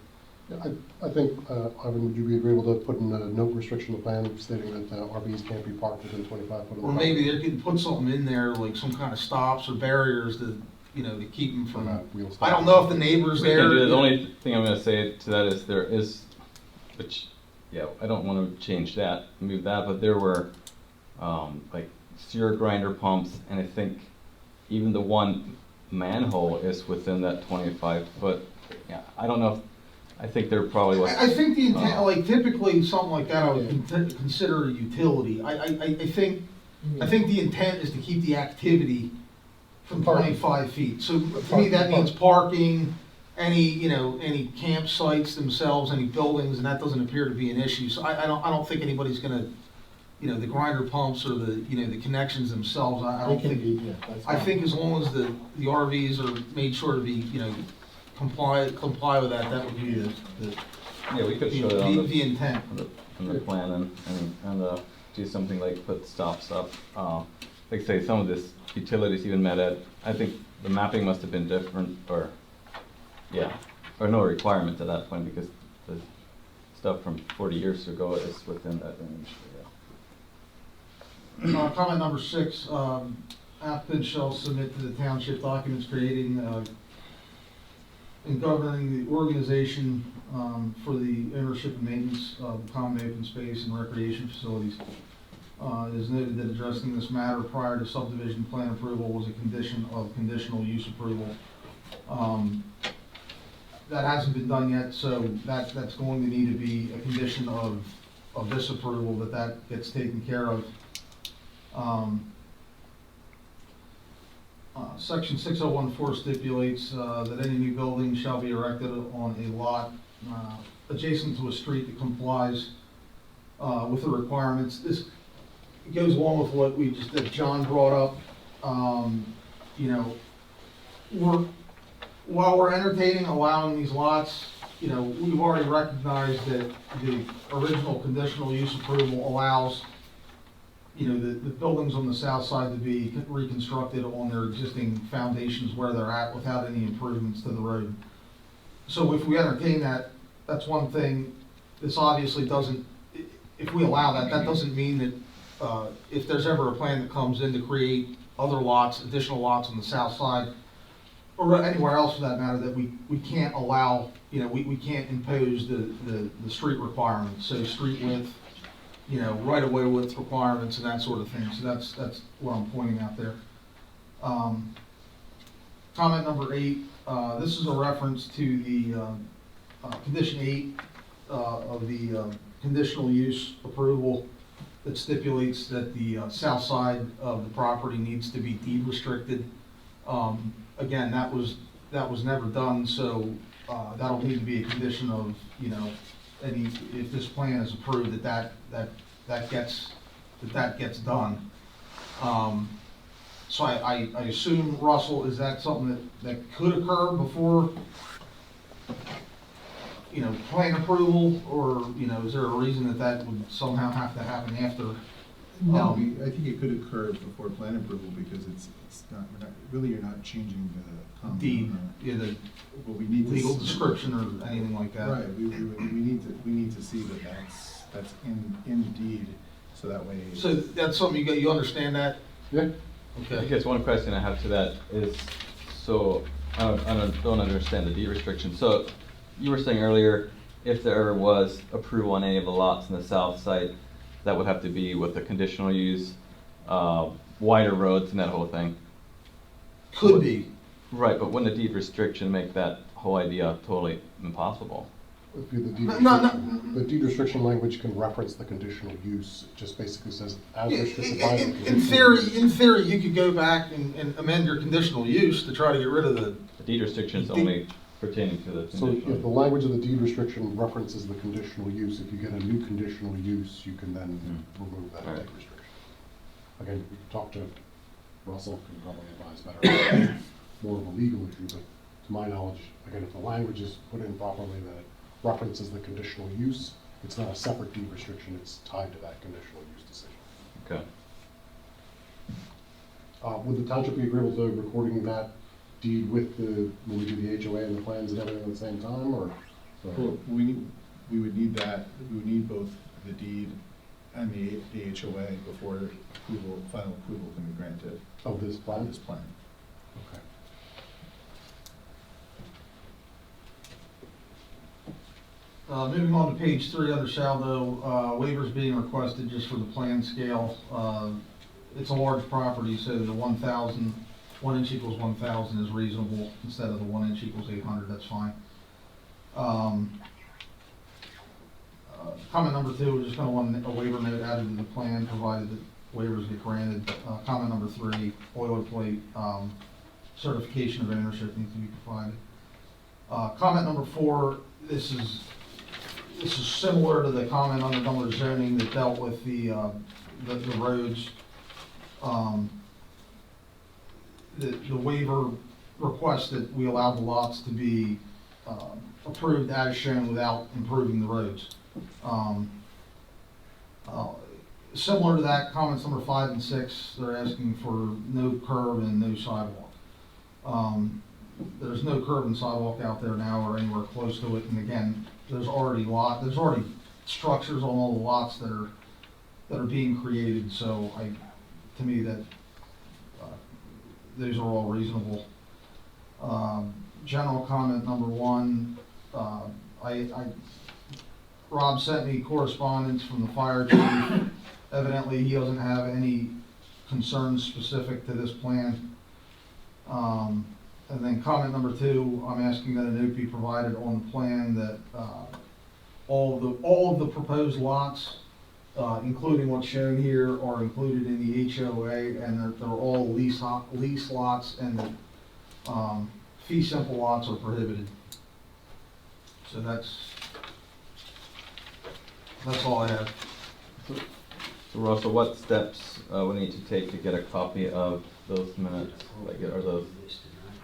Yeah, I think, Ivan, would you be agreeable to put in a note restriction in the plan stating that RVs can't be parked within 25 foot of the Or property? maybe they could put something in there, like some kind of stops or barriers to keep them from, Wheel I don't stops. know if the neighbors We can do there. it. The only thing I'm gonna say to that is there is, which, yeah, I don't wanna change that, move that, but there were, like sewer grinder pumps, and I think even the one manhole is within that 25 foot. Yeah, I don't know if, I think there probably was. I think the intent, like typically something like that, I would consider a utility. I think the intent is to keep the activity from 25 feet. So to me, that means parking, any campsites themselves, any buildings, and that doesn't appear to be an issue. So I don't think anybody's gonna, the grinder pumps or the connections themselves, I don't They can think. be, yeah, that's I fine. think as long as the RVs are made sure to be, comply with that would be the, Yeah, we could show it on the intent. on the plan and do something like put stops up. Like say some of this utilities even met at, I think the mapping must have been different or no requirement at that point because the stuff from 40 years ago is within that range. Yeah. Comment number 6, applicant shall submit to the township documents creating and governing the organization for the ownership and maintenance of common open space and recreation facilities. It is noted that addressing this matter prior to subdivision plan approval was a condition of conditional use approval. That hasn't been done yet, so that's going to need to be a condition of this approval, that gets taken care of. Section 6014 stipulates that any new building shall be erected on a lot adjacent to a street that complies with the requirements. This goes along with what that John brought up. While we're entertaining allowing these lots, we've already recognized that the original conditional use approval allows the buildings on the south side to be reconstructed on their existing foundations where they're at without any improvements to the road. So if we entertain that, that's one thing. This obviously doesn't, if we allow that, that doesn't mean that if there's ever a plan that comes in to create other lots, additional lots on the south side, or anywhere else for that matter, that we can't allow, we can't impose the street requirements, so street width, right-of-way width requirements and that sort of thing. So that's what I'm pointing out there. Comment number 8, this is a reference to the condition 8 of the conditional use approval that stipulates that the south side of the property needs to be deed restricted. Again, that was never done, so that'll need to be a condition of, if this plan is approved, that gets done. So I assume, Russell, is that something that could occur before, plan approval, or, is there a reason that would somehow have to happen after? No, I think it could occur before plan approval because it's not, you're not changing the common Deed, owner. the But we need to. legal description or anything like that? Right, we need to see that that's in deed, so that way. So that's something you understand that? Yeah, I Okay. guess one question I have to that is, so I don't understand the deed restriction. So you were saying earlier, if there ever was approval on any of the lots on the south side, that would have to be with the conditional use, wider roads and that whole thing. Could be. Right, but wouldn't a deed restriction make that whole idea totally impossible? if you- the deed No, restriction, the deed restriction language can reference the conditional use. It just basically says, as restricted by the In conditional use. theory, you could go back and amend your conditional use to try to get rid of the, The deed restriction's only pertaining to the So if the conditional. language of the deed restriction references the conditional use, if you get a new conditional use, you can then remove that Alright. deed restriction. Again, we can talk to Russell, can probably advise better. More of a legal issue, but to my knowledge, again, if the language is put in properly that it references the conditional use, it's not a separate deed restriction, it's tied to that conditional use decision. Okay. Would the township be agreeable to recording that deed with when we do the HOA and the plans and everything at the same time, or? Well, we would need that, we would need both the deed and the HOA before final approval can be granted Of this on plan? this plan. Okay. moving on to page 3 under Saldo, waivers being requested just for the plan scale. It's a large property, so the 1,000, 1 inch equals 1,000 is reasonable instead of the 1 inch equals 800, that's fine. Comment number 2, we're just going to want a waiver note added to the plan, provided that waivers get granted. Comment number 3, boilerplate. certification of ownership needs to be provided. Comment number 4, this is similar to the comment under number zoning that dealt with the roads. The waiver request that we allow the lots to be approved as shown without improving the roads. Similar to that, comments number 5 and 6, they're asking for no curb and no sidewalk. There's no curb and sidewalk out there now or anywhere close to it, and again, there's already structures on all the lots that are being created, so to me that those are all reasonable. General comment number 1, Rob sent me correspondence from the fire chief. Evidently, he doesn't have any concerns specific to this plan. And then comment number 2, I'm asking that a note be provided on the plan that all of the proposed lots, including what's shown here, are included in the HOA, and that they're all lease lots, and that fee simple lots are prohibited. So that's all I have. So Russell, what steps we need to take to get a copy of those minutes? Like, are those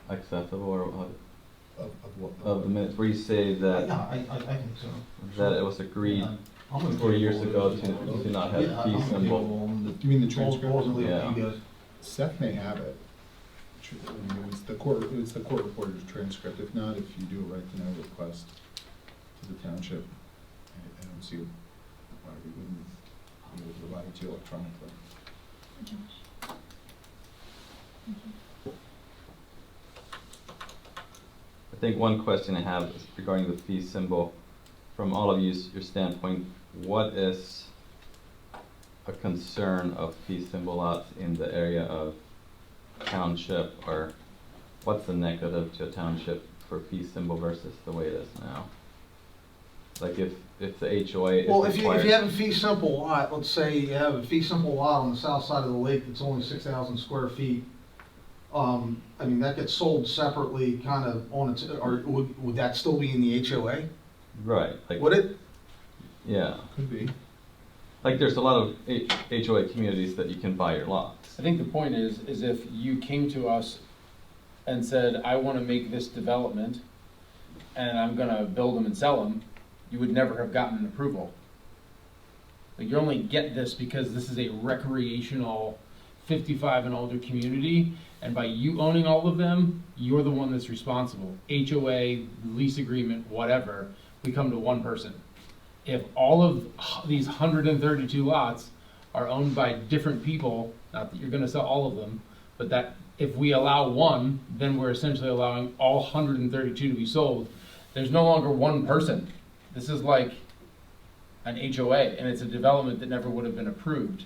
accessible, or what? Of what? Of the minutes where you say that Yeah, I think so. that it was agreed I'm gonna 4 take years all ago of to it. do not have Yeah, fee I'm gonna take symbol. all of them. You mean the All transcript? of them, Yeah. you guys. Seth may have it. I mean, it's the court reporter's transcript. If not, if you do a right to know request to the township, I don't see why we wouldn't be able to provide it to you electronically. I think one question I have is regarding the fee symbol. From all of your standpoint, what is a concern of fee symbol lots in the area of township, or what's the negative to a township for fee symbol versus the way it is now? Like if the HOA is Well, if you required- have a fee simple lot, let's say you have a fee simple lot on the south side of the lake that's only 6,000 square feet. I mean, that gets sold separately, kind of on its, or would that still be in the HOA? Right, like, Would it? yeah, Could be. like there's a lot of HOA communities that you can buy your lots. I think the point is if you came to us and said, I want to make this development and I'm going to build them and sell them, you would never have gotten an approval. Like, you only get this because this is a recreational 55 and older community, and by you owning all of them, you're the one that's responsible. HOA, lease agreement, whatever, we come to one person. If all of these 132 lots are owned by different people, not that you're gonna sell all of them, but that if we allow one, then we're essentially allowing all 132 to be sold. There's no longer one person. This is like an HOA, and it's a development that never would have been approved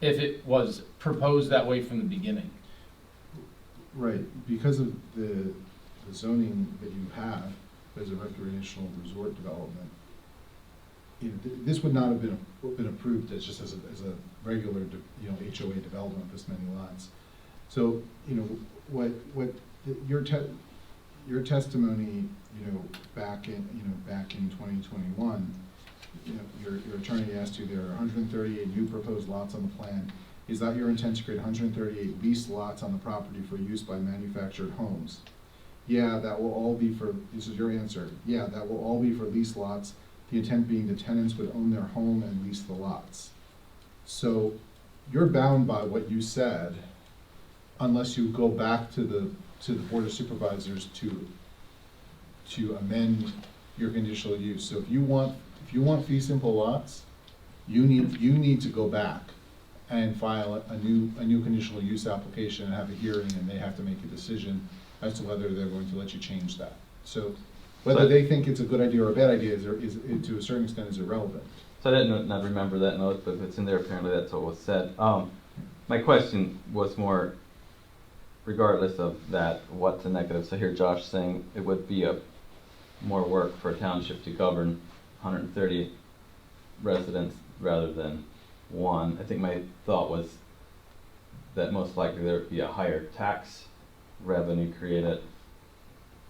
if it was proposed that way from the beginning. Right, because of the zoning that you have as a recreational resort development, you know, this would not have been approved as just as a regular, HOA development of this many lots. So, you know, your testimony, back in 2021, your attorney asked you there are 138 new proposed lots on the plan. Is that your intent to create 138 leased lots on the property for use by manufactured homes? Yeah, that will all be for, this is your answer. Yeah, that will all be for leased lots. The intent being the tenants would own their home and lease the lots. So you're bound by what you said unless you go back to the Board of Supervisors to amend your conditional use. So if you want fee simple lots, you need to go back and file a new conditional use application and have a hearing, and they have to make a decision as to whether they're going to let you change that. So whether they think it's a good idea or a bad idea is to a certain extent is irrelevant. So I didn't not remember that note, but if it's in there, apparently that's what was said. My question was more, regardless of that, what's the negative? So here Josh saying it would be more work for a township to govern 130 residents rather than one. I think my thought was that most likely there would be a higher tax revenue created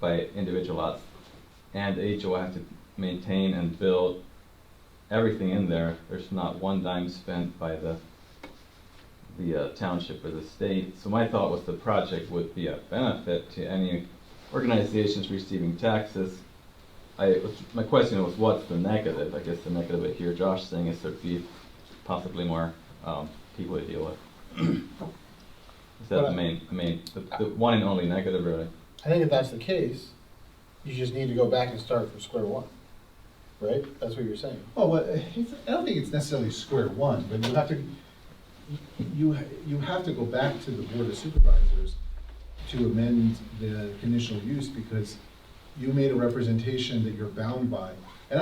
by individual lots. And the HOA has to maintain and build everything in there. There's not one dime spent by the township or the state. So my thought was the project would be a benefit to any organizations receiving taxes. My question was, what's the negative? I guess the negative here, Josh saying, is there'd be possibly more people to deal with. Is that the one and only negative, really? I think if that's the case, you just need to go back and start from square one, right? That's what you're saying. Oh, well, I don't think it's necessarily square one, but you have to go back to the Board of Supervisors to amend the conditional use because you made a representation that you're bound by. And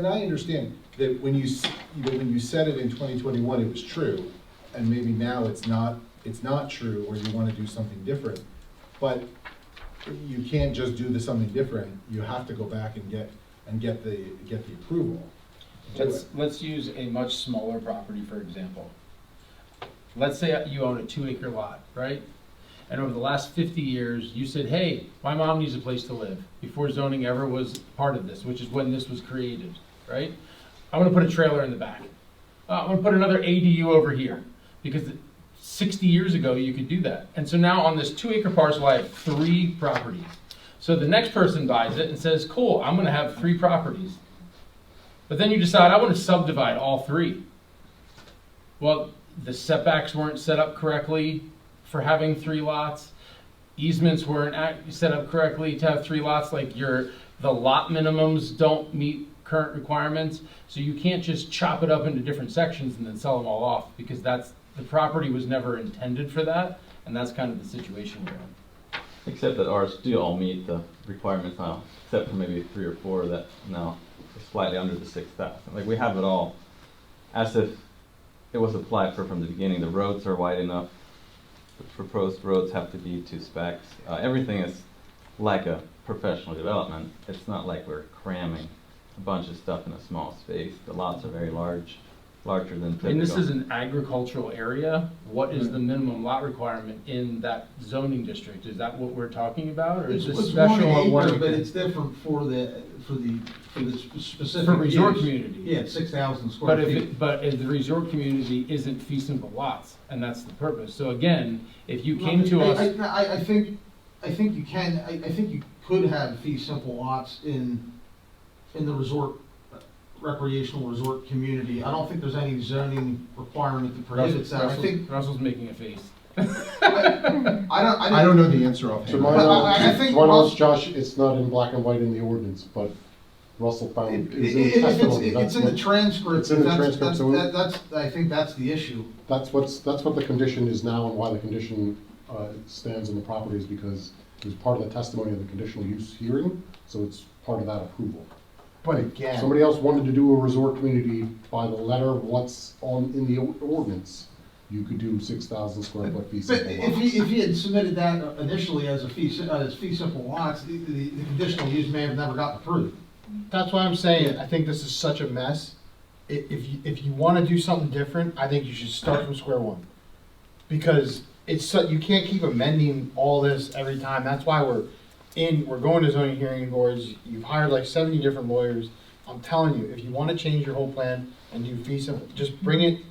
I understand that when you said it in 2021, it was true, and maybe now it's not true, or you want to do something different. But you can't just do something different. You have to go back and get the approval. Let's use a much smaller property, for example. Let's say you own a 2-acre lot, right? And over the last 50 years, you said, hey, my mom needs a place to live, before zoning ever was part of this, which is when this was created, right? I want to put a trailer in the back. I want to put another ADU over here, because 60 years ago, you could do that. And so now on this 2-acre parcel, I have 3 properties. So the next person buys it and says, cool, I'm going to have 3 properties. But then you decide, I want to subdivide all 3. Well, the setbacks weren't set up correctly for having 3 lots. Easements weren't set up correctly to have 3 lots. Like the lot minimums don't meet current requirements. So you can't just chop it up into different sections and then sell them all off, because the property was never intended for that, and that's kind of the situation we're in. Except that ours do all meet the requirements now, except for maybe 3 or 4 that now are slightly under the 6,000. Like, we have it all as if it was applied for from the beginning. The roads are wide enough. The proposed roads have to be to specs. Everything is like a professional development. It's not like we're cramming a bunch of stuff in a small space. The lots are very large, larger than typical. And this is an agricultural area. What is the minimum lot requirement in that zoning district? Is that what we're talking about, or is this special on 1 acre? But it's different for the specific. For resort use. community. Yeah, 6,000 square feet. But if the resort community isn't fee simple lots, and that's the purpose. So again, if you came to us. I think you can, I think you could have fee simple lots in the recreational resort community. I don't think there's any zoning requirement that prohibits that. I think Russell's making a face. I don't know the answer To offhand. my I think knowledge, Josh, it's not in black and white in the ordinance, but Russell found, it was in the testimony. It's in the transcript. It's in the transcript, so I think that's the issue. that's what the condition is now, and why the condition stands in the property is because it was part of the testimony of the conditional use hearing, so it's part of that approval. But again, Somebody else wanted to do a resort community by the letter, what's in the ordinance, you could do 6,000 square foot fee But simple if lots. he had submitted that initially as fee simple lots, the conditional use may have never gotten approved. that's why I'm saying, I think this is such a mess. If you want to do something different, I think you should start from square one. Because you can't keep amending all this every time. That's why we're going to zoning hearing boards. You've hired like 70 different lawyers. I'm telling you, if you want to change your whole plan and do fee simple, just bring it,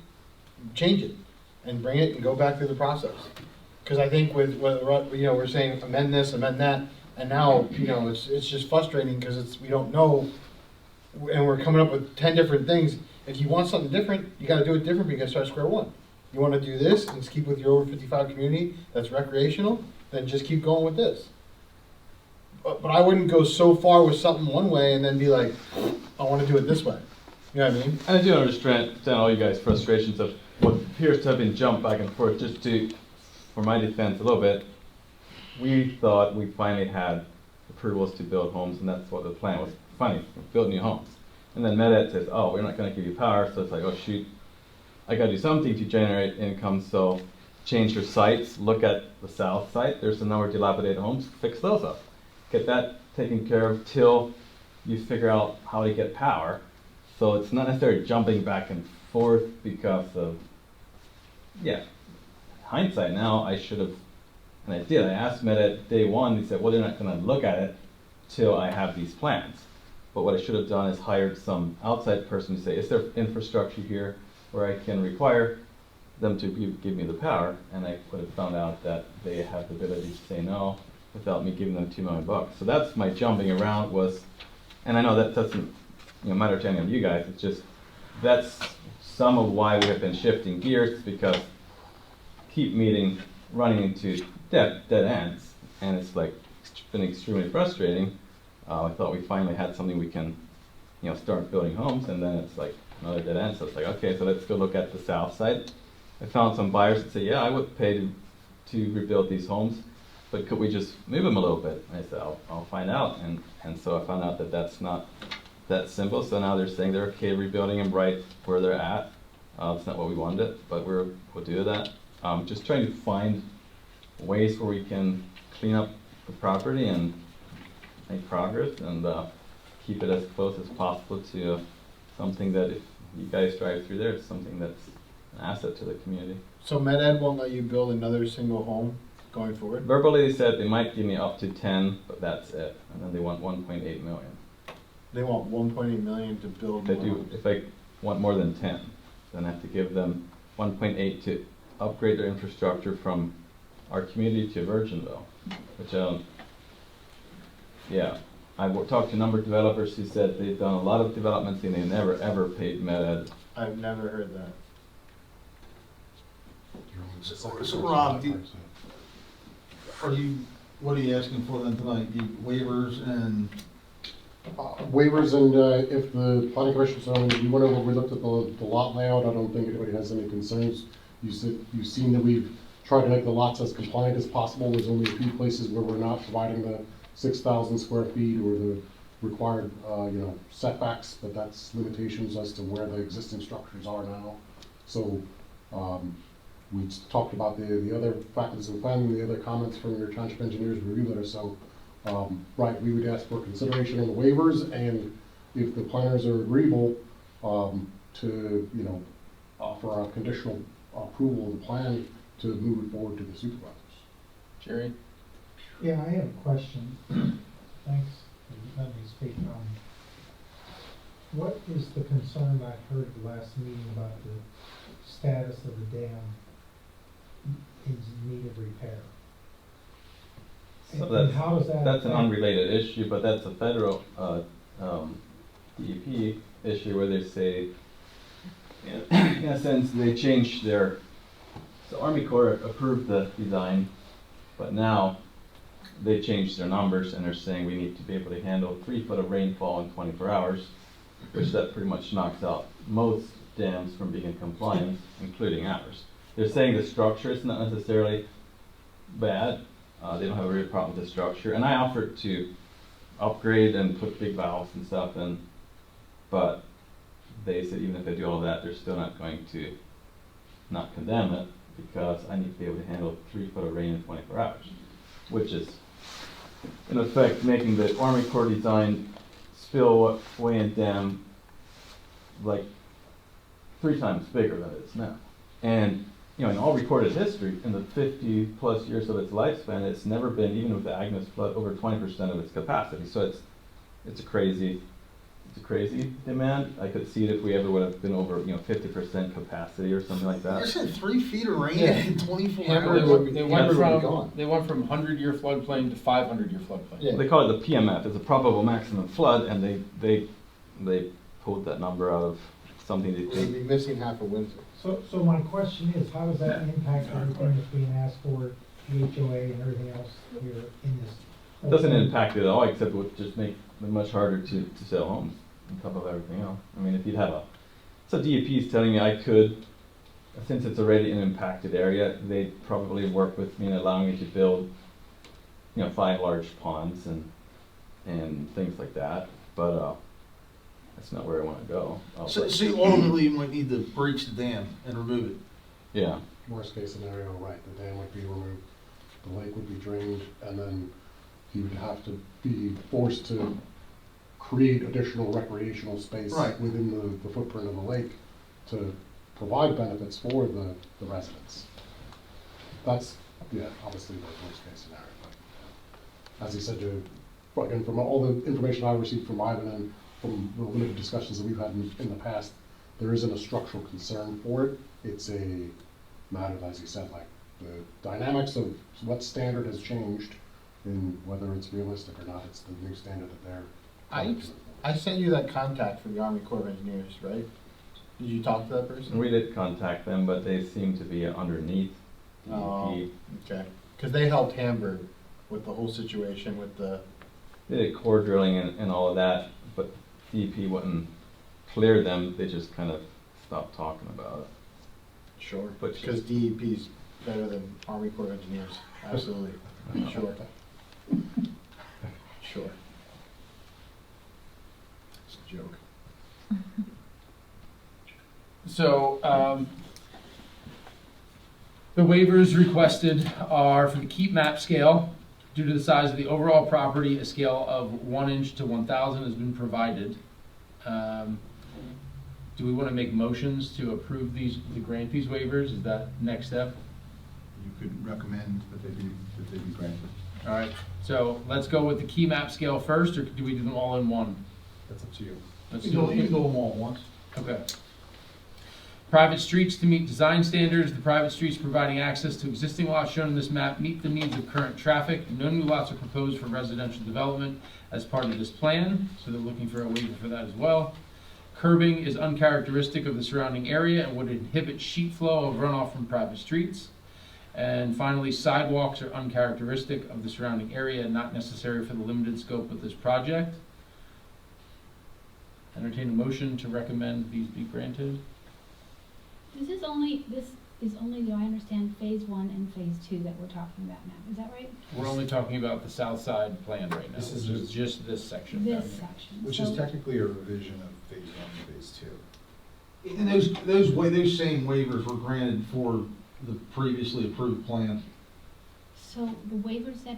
change it, and bring it and go back through the process. Because I think we're saying amend this, amend that, and now, it's just frustrating because we don't know, and we're coming up with 10 different things. If you want something different, you gotta do it different, but you gotta start square one. You wanna do this and just keep with your over 55 community that's recreational, then just keep going with this. But I wouldn't go so far with something one way and then be like, I wanna do it this way. You know what I mean? And I do understand all you guys' frustrations of what appears to have been jumped back and forth. Just for my defense a little bit, we thought we finally had approvals to build homes, and that's what the plan was. Funny, build new homes. And then Med-Ed says, oh, we're not gonna give you power, so it's like, oh shoot, I gotta do something to generate income, so change your sites, look at the south site, there's a number of dilapidated homes, fix those up. Get that taken care of till you figure out how to get power. So it's not necessarily jumping back and forth because of, hindsight now, I should have, And I did, I asked Med at day one, he said, well, they're not gonna look at it till I have these plans. But what I should have done is hired some outside person to say, is there infrastructure here where I can require them to give me the power? And I would have found out that they have the ability to say no without me giving them $2 million. So that's my jumping around was, and I know that doesn't matter to any of you guys, it's just, that's some of why we have been shifting gears, because keep running into dead ends, and it's like been extremely frustrating. I thought we finally had something we can, start building homes, and then it's like another dead end. So it's like, okay, so let's go look at the south side. I found some buyers that say, yeah, I would pay to rebuild these homes, but could we just move them a little bit? And I said, I'll find out. And so I found out that that's not that simple. So now they're saying they're okay rebuilding them right where they're at. It's not what we wanted, but we'll do that. Just trying to find ways where we can clean up the property and make progress, and keep it as close as possible to something that if you guys drive through there, it's something that's an asset to the community. So Med Ed won't let you build another single home going forward? Verbally, they said they might give me up to 10, but that's it. And then they want 1.8 million. They want 1.8 million to build They more do, homes. if I want more than 10, then I have to give them 1.8 to upgrade their infrastructure from our community to Virginville, which yeah. I've talked to a number of developers who said they've done a lot of developments and they never ever paid Med Ed. I've never heard that. So Rob, what are you asking for then tonight? The waivers and? Waivers, and if the planning commission, so we went over, we looked at the lot layout, I don't think anybody has any concerns. You've seen that we've tried to make the lots as compliant as possible. There's only a few places where we're not providing the 6,000 square feet or the required, setbacks, but that's limitations as to where the existing structures are now. So, we talked about the other factors of planning, the other comments from your township engineer's review letter. So, right, we would ask for consideration on the waivers, and if the planners are agreeable, to, offer a conditional approval of the plan to move it forward to the supervisors. Jerry? Yeah, I have a question. Thanks for letting me speak. What is the concern I heard at the last meeting about the status of the dam in need of repair? So And how does that that's an affect- unrelated issue, but that's a federal DEP issue where they say, in a sense, they changed their, the Army Corps approved the design, but now they changed their numbers and they're saying we need to be able to handle 3 foot of rainfall in 24 hours, which that pretty much knocks out most dams from being in compliance, including ours. They're saying the structure is not necessarily bad. They don't have a real problem with the structure. And I offered to upgrade and put big valves and stuff in, but they said even if I do all that, they're still not going to not condemn it because I need to be able to handle 3 foot of rain in 24 hours, which is in effect making the Army Corps design spillway and dam like 3 times bigger than it is now. And in all recorded history, in the 50 plus years of its lifespan, it's never been, even with the Agnes flood, over 20% of its capacity. So it's a crazy demand. I could see it if we ever would have been over 50% capacity or something like that. You said 3 feet of rain Yeah. in 24 Hamburg hours? would be- They Hamburg went would be from, gone. they went from 100-year floodplain to 500-year floodplain. Yeah. They call it the PMF. It's a probable maximum flood, and they pulled that number out of something they They'd think. be missing half of Windsor. So my question is, how does that impact everything that's being asked for, the HOA and everything else here in this? It doesn't impact it at all, except it would just make it much harder to sell homes on top of everything else. I mean, if you'd have so DEP is telling me I could, since it's already an impacted area, they'd probably work with me and allowing me to build, 5 large ponds and things like that. But that's not where I want to go. So ultimately, you might need to breach the dam and remove it. Yeah. Worst case scenario, right, the dam would be removed, the lake would be drained, and then he would have to be forced to create additional recreational space Right. within the footprint of the lake to provide benefits for the residents. That's yeah, obviously the worst case scenario, but as he said, again, from all the information I received from Ivan and from the limited discussions that we've had in the past, there isn't a structural concern for it. It's a matter of, as he said, like the dynamics of what standard has changed and whether it's realistic or not. It's the new standard that they're. I sent you that contact for the Army Corps of Engineers, right? Did you talk to that person? We did contact them, but they seem to be underneath Oh, DEP. okay. Because they helped Hamburg with the whole situation with the. They did core drilling and all of that, but DEP wouldn't clear them, they just kind of stopped talking about it. Sure. But Because DEP's better than Army Corps of Engineers. Absolutely. Sure. Sure. It's a joke. So, the waivers requested are for the keep map scale. Due to the size of the overall property, a scale of 1 inch to 1,000 has been provided. Do we want to make motions to approve to grant these waivers? Is that next step? You could recommend that they be granted. All right, so let's go with the key map scale first, or do we do them all in one? That's up to you. Let's You do can do them all at once. Okay. Private streets to meet design standards. The private streets providing access to existing lots shown in this map meet the needs of current traffic. No new lots are proposed for residential development as part of this plan, so they're looking for a waiver for that as well. Curbing is uncharacteristic of the surrounding area and would inhibit sheet flow of runoff from private streets. And finally, sidewalks are uncharacteristic of the surrounding area and not necessary for the limited scope of this project. Entertain a motion to recommend these be granted. This is only, do I understand, phase 1 and phase 2 that we're talking about now, is that right? We're only talking about the south side plan right now, This which is is just this section. This down here. section. Which So- is technically a revision of phase 1 and phase 2. And those same waivers were granted for the previously approved plan. So the waivers that.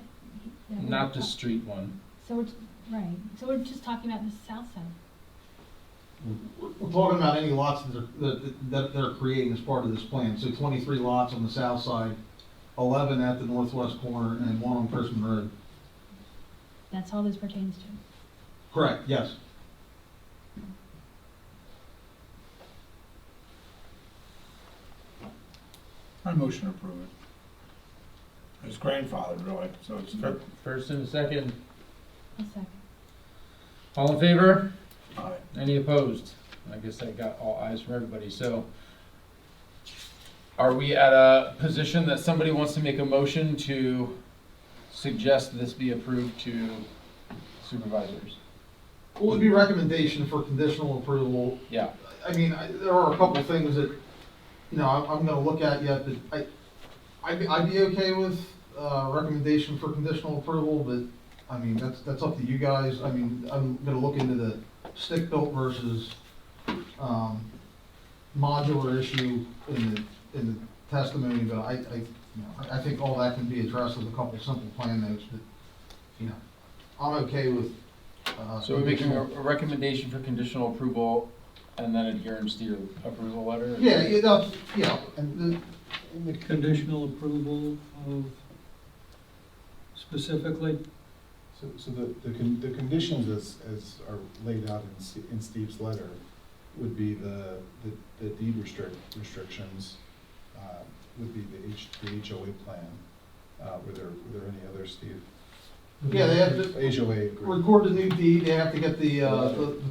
we're Not the ta- street one. So right, so we're just talking about the south side. We're talking about any lots that they're creating as part of this plan. So 23 lots on the south side, 11 at the northwest corner, and 1 on Chrisman Road. That's all this pertains to. Correct, yes. I motion to approve it. It's grandfathered, really, so it's. First and a second. A second. All in favor? Aye. Any opposed? I guess I got all ayes from everybody, so. Are we at a position that somebody wants to make a motion to suggest this be approved to supervisors? Well, it'd be recommendation for conditional approval. Yeah. I mean, there are a couple of things that, I'm gonna look at yet, but I'd be okay with, recommendation for conditional approval, but, I mean, that's up to you guys. I mean, I'm gonna look into the stick-built versus, modular issue in the testimony, but I think all that can be addressed with a couple simple plan notes, but, I'm okay with, So we're making a recommendation for conditional approval and then adherence to your approval letter? and The conditional approval of specifically, So the conditions as are laid out in Steve's letter would be the deed restrictions, would be the HOA plan. Were there any others, Steve? Yeah, they have to HOA agreement. record the new deed, they have to get the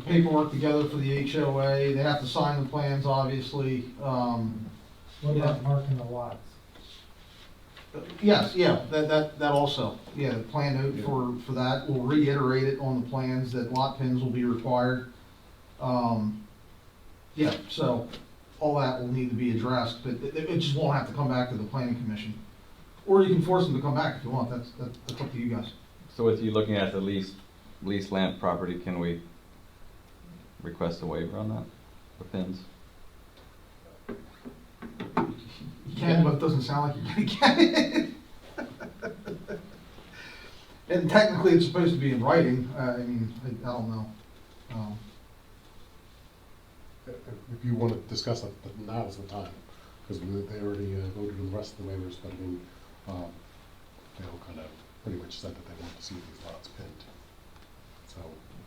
paperwork together for the HOA, they have to sign the plans, obviously. What about marking the lots? Yes, that also, the plan note for that, we'll reiterate it on the plans that lot pins will be required. So all that will need to be addressed, but it just won't have to come back to the planning commission. Or you can force them to come back if you want, that's up to you guys. So with you looking at the leased land property, can we request a waiver on that, the pins? You can, but it doesn't sound like you're gonna get it. And technically, it's supposed to be in writing, I mean, I don't know. If you want to discuss it, now is the time, because they already voted on the rest of the waivers, but I mean, they all kind of pretty much said that they want to see these lots pinned. So,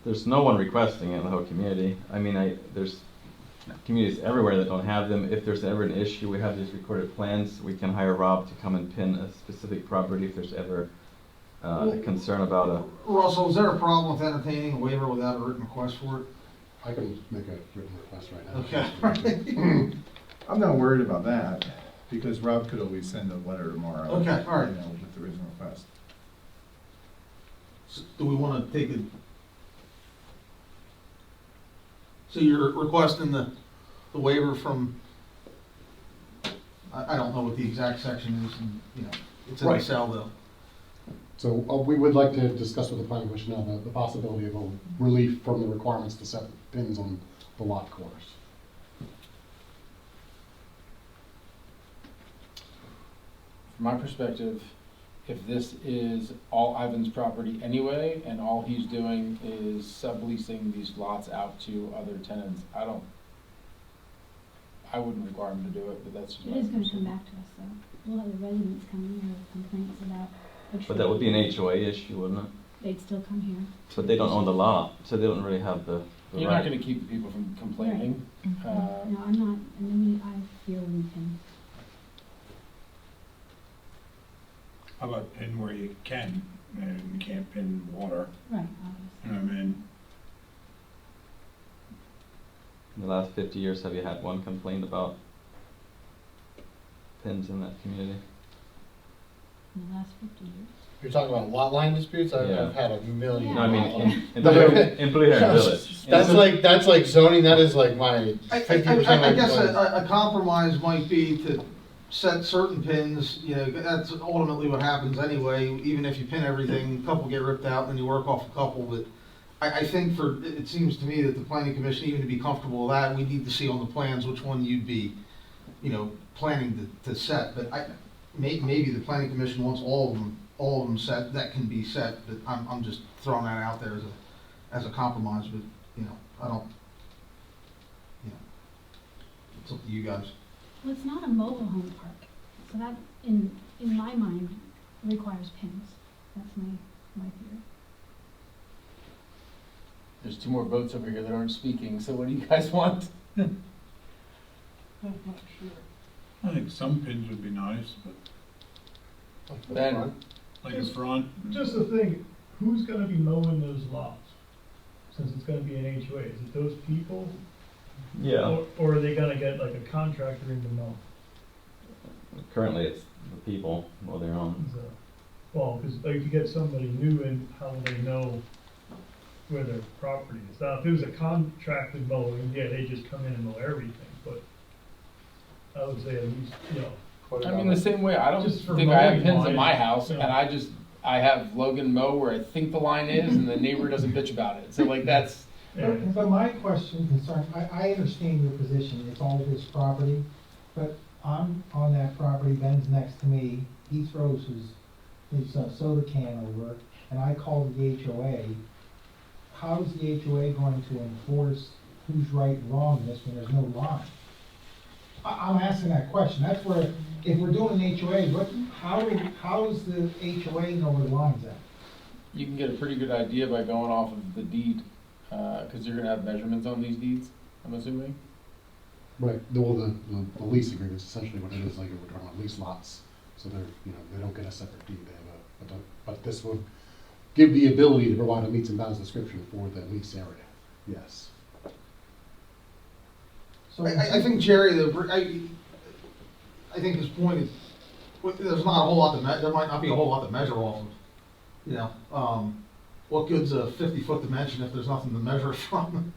There's no one requesting it in the whole community. I mean, there's communities everywhere that don't have them. If there's ever an issue, we have these recorded plans. We can hire Rob to come and pin a specific property if there's ever a concern about a. Russell, is there a problem with entertaining a waiver without a written request for it? I can make a written request right now. Okay. I'm not worried about that, because Rob could always send a letter tomorrow. Okay, all right. You know, with the written request. Do we want to take a? So you're requesting the waiver from, I don't know what the exact section is, and, you know, it's in the Right. cell though. So we would like to discuss with the planning commission now the possibility of a relief from the requirements to set pins on the lot corners. From my perspective, if this is all Ivan's property anyway, and all he's doing is subleasing these lots out to other tenants, I wouldn't require him to do it, but that's just It my. is gonna come back to us though. We'll have the residents come in here with complaints about. the But that would be an tree. HOA issue, wouldn't it? They'd still come here. But they don't own the lot, so they don't really have the You're not right. gonna keep the people from complaining. No, I'm not, and then I fear we can. How about pin where you can, and you can't pin water, Right, you know what I mean? In the last 50 years, have you had one complaint about pins in that community? in the last 50 years. You're talking about lot line disputes? Yeah. I've had a million. No, I mean, Yeah. in Blue Heron Village. That's like zoning, that is like my I 50% I guess of my. a compromise might be to set certain pins, you know, that's ultimately what happens anyway, even if you pin everything, a couple get ripped out, and then you work off a couple, but I think it seems to me that the planning commission, even to be comfortable with that, we need to see on the plans which one you'd be, you know, planning to set, but maybe the planning commission wants all of them set, that can be set, but I'm just throwing that out there as a compromise, but, you know, I don't, you know, it's up to you guys. Well, it's not a mobile home park, so that, in my mind, requires pins. That's my theory. There's two more votes over here that aren't speaking, so what do you guys want? I'm not sure. I think some pins would be nice, but Ben, like in front. Just the thing, who's gonna be mowing those lots? Since it's gonna be an HOA, is it those people? Yeah. Or are they gonna get like a contractor in to mow? Currently, it's the people mow their own. So, well, cause like if you get somebody new in, how will they know where their property is? Now, if it was a contracted mowing, yeah, they just come in and mow everything, but I would say at least, you know, I mean, the same way, I don't Just for think I have mowing pins wise, in my house, and yeah. I have Logan mow where I think the line is, and the neighbor doesn't bitch about it, so like, that's, yeah. But my question, concern, I understand your position, it's all his property, but I'm on that property, Ben's next to me, he throws his soda can over, and I call the HOA. How is the HOA going to enforce who's right and wrong in this when there's no line? I'm asking that question, that's where, if we're doing an HOA, how does the HOA know where the line's at? you can get a pretty good idea by going off of the deed, cause you're gonna have measurements on these deeds, I'm assuming. Right, the lease agreement is essentially what it is, like we're talking about lease lots, so they're, you know, they don't get a separate deed, they have but this would give the ability to provide a meets and bounds description for the lease area, yes. So I think Jerry, I think his point is, there's not a whole lot there might not be a whole lot to measure off of. You know, what good's a 50-foot dimension if there's nothing to measure from?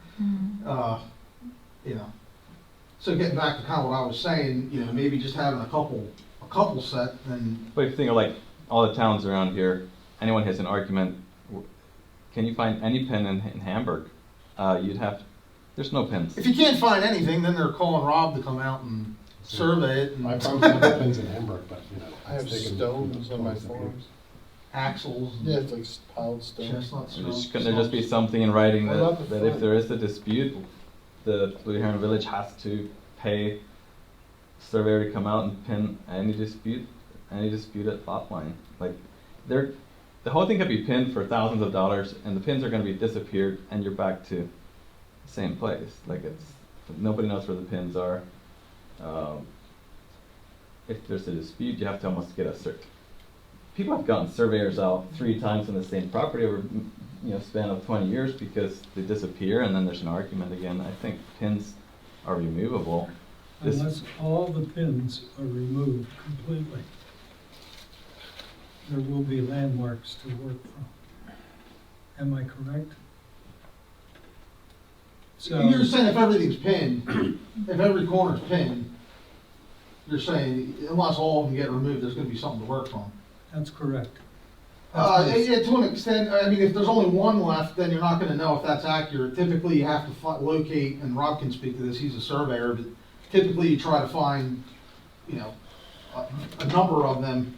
You know, so getting back to kind of what I was saying, you know, maybe just having a couple set, and But if you think of like all the towns around here, anyone has an argument, can you find any pin in Hamburg? There's no pins. if you can't find anything, then they're calling Rob to come out and survey it, I and found some pins in Hamburg, but, you know. I have it's taken, stones on my twice a year. farms. axles, and Yeah, it's like piled stone. chestnut stumps. Couldn't there just be something in writing What about that, the that if front? there is a dispute, the Blue Heron Village has to pay surveyor to come out and pin any dispute? any disputed lot line. Like, the whole thing could be pinned for thousands of dollars, and the pins are gonna be disappeared, and you're back to the same place. Like, nobody knows where the pins are. If there's a dispute, you have to almost get people have gotten surveyors out 3 times on the same property over, span of 20 years because they disappear, and then there's an argument again. I think pins are removable. Unless all the pins are removed completely, there will be landmarks to work from. Am I correct? You're saying if everything's pinned, if every corner's pinned, you're saying unless all of them get removed, there's gonna be something to work from. That's correct. Yeah, to an extent, I mean, if there's only one left, then you're not gonna know if that's accurate. Typically, you have to locate, and Rob can speak to this, he's a surveyor, but typically you try to find, a number of them,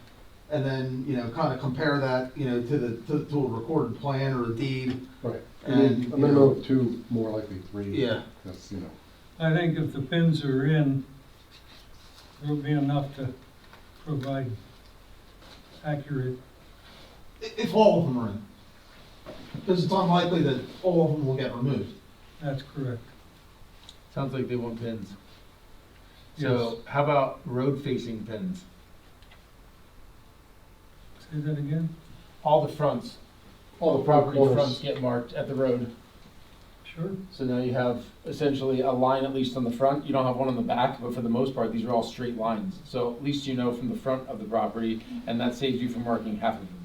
and then, kind of compare that, to a recorded plan or a deed. Right. And, A minimum of 2, more likely 3. Yeah. That's, I think if the pins are in, there'll be enough to provide accurate. If all of them are in. Because it's unlikely that all of them will get removed. That's correct. Sounds like they want pins. So how about road facing pins? Say that again? All the fronts, all the property corners. fronts get marked at the road. Sure. So now you have essentially a line at least on the front. You don't have one on the back, but for the most part, these are all straight lines. So at least you know from the front of the property, and that saves you from marking half of them.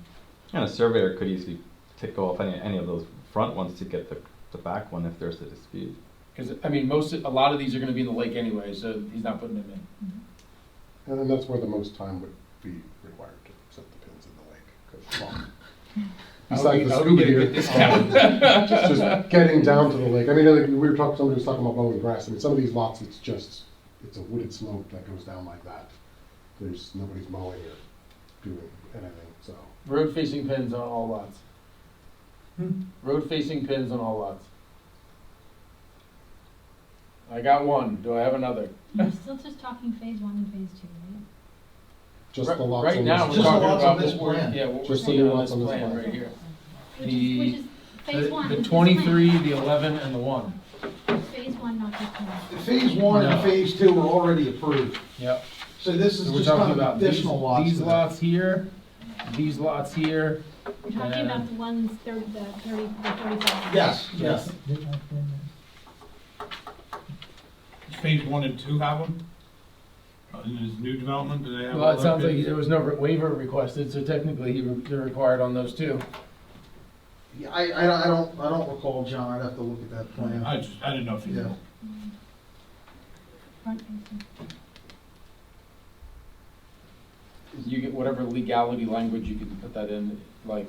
And a surveyor could easily tick off any of those front ones to get the back one if there's a dispute. Because, I mean, a lot of these are gonna be in the lake anyway, so he's not putting them in. And then that's where the most time would be required to set the pins in the lake. 'Cause, well, besides the I hope scuba you get a gear, good discount. just getting down to the lake. I mean, like, somebody was talking about mowing grass. I mean, some of these lots, it's a wooded slope that goes down like that. Nobody's mowing or doing anything, so. Road facing pins on all lots. Road facing pins on all lots. I got one. Do I have another? You're still just talking phase 1 and phase 2, right? Just Right- the lots right on now, this. we're Just the talking lots on about this what we're, plan. yeah, what we're Just the seeing on lots this on this plan plan. right here. Which The- is phase 1. The which is 23, plan. the 11, and the 1. Phase 1, not phase 2. Phase 1 No. and phase 2 were already approved. Yep. So this is So we're just talking kind of about these additional lots. these to that. lots here, these lots here. We're talking about the ones, the 35. Yes, yes. Didn't I pin Phase 1 and 2 have them? In this new development, do they have? Well, all it their sounds like pins? there was no waiver requested, so technically they're required on those too. Yeah, I don't recall, John, I'd have to look at that plan. I didn't know if you Yeah. knew. Front facing. You get whatever legality language you can put that in, like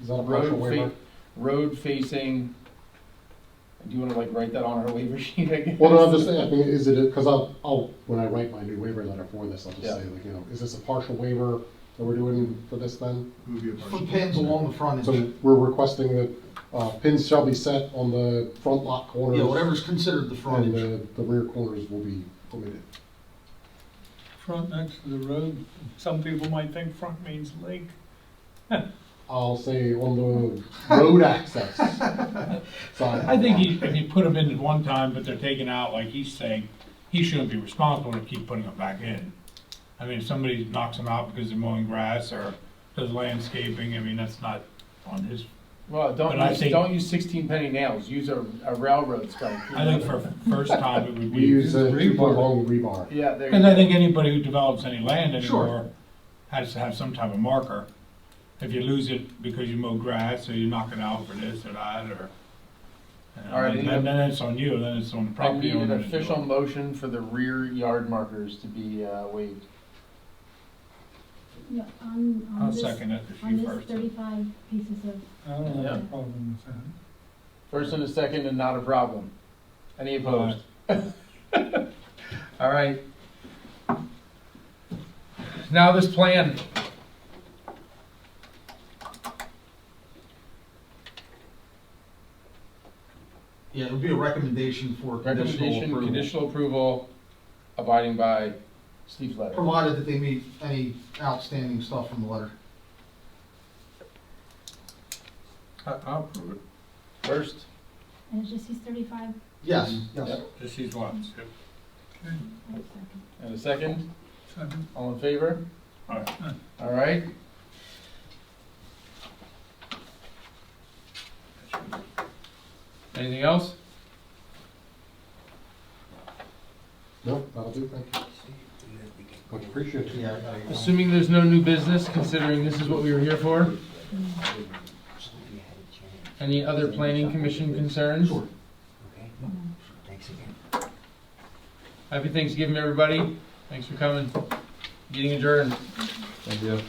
Is that a partial waiver? road facing. Do you wanna like write that on our waiver sheet, I guess? Well, no, I'm just saying, I mean, is it, because I'll, when I write my new waiver letter for this, I'll just Yeah. say, like, is this a partial waiver that we're doing for this then? It would be a For partial. pins along the frontage. So we're requesting that pins shall be set on the front lot corners. Yeah, whatever's considered the And frontage. the rear corners will be omitted. Front next to the road, some people might think front means lake. I'll say on the road access side. I think if you put them in at one time, but they're taken out, like he's saying, he shouldn't be responsible to keep putting them back in. I mean, if somebody knocks them out because they're mowing grass or does landscaping, I mean, that's not on his. Well, But I think- don't use 16 penny nails, use a railroad spike. I think for first time it would We be, use a Rebar. 2-foot long rebar. Yeah, there you because I go. think anybody who develops any land Sure. anymore has to have some type of marker. If you lose it because you mow grass or you knock it out for this or that, or. All right, And then it's on you, then it's on the I property need an owner. to do official it. motion for the rear yard markers to be waived. Yeah, on I'll this, second it if on you this first. 35 pieces of, I don't have Yeah. a problem with that. First and a second and not a problem. Any opposed? All right. Now this plan. Yeah, it would be a recommendation for conditional Recommendation, approval. conditional approval, abiding by Steve's letter. provided that they meet any outstanding stuff from the letter. I'll approve it. First, And it's just these 35? Yes, yes. Yep. Just these ones. Yep. I second. and a second. All in favor? All right. All right. Anything else? No, that'll do, thank you. Much appreciated. Assuming there's no new business, considering this is what we were here for. Any other planning commission concerns? Okay, thanks again. Happy Thanksgiving, everybody. Thanks for coming. Meeting adjourned. Thank you.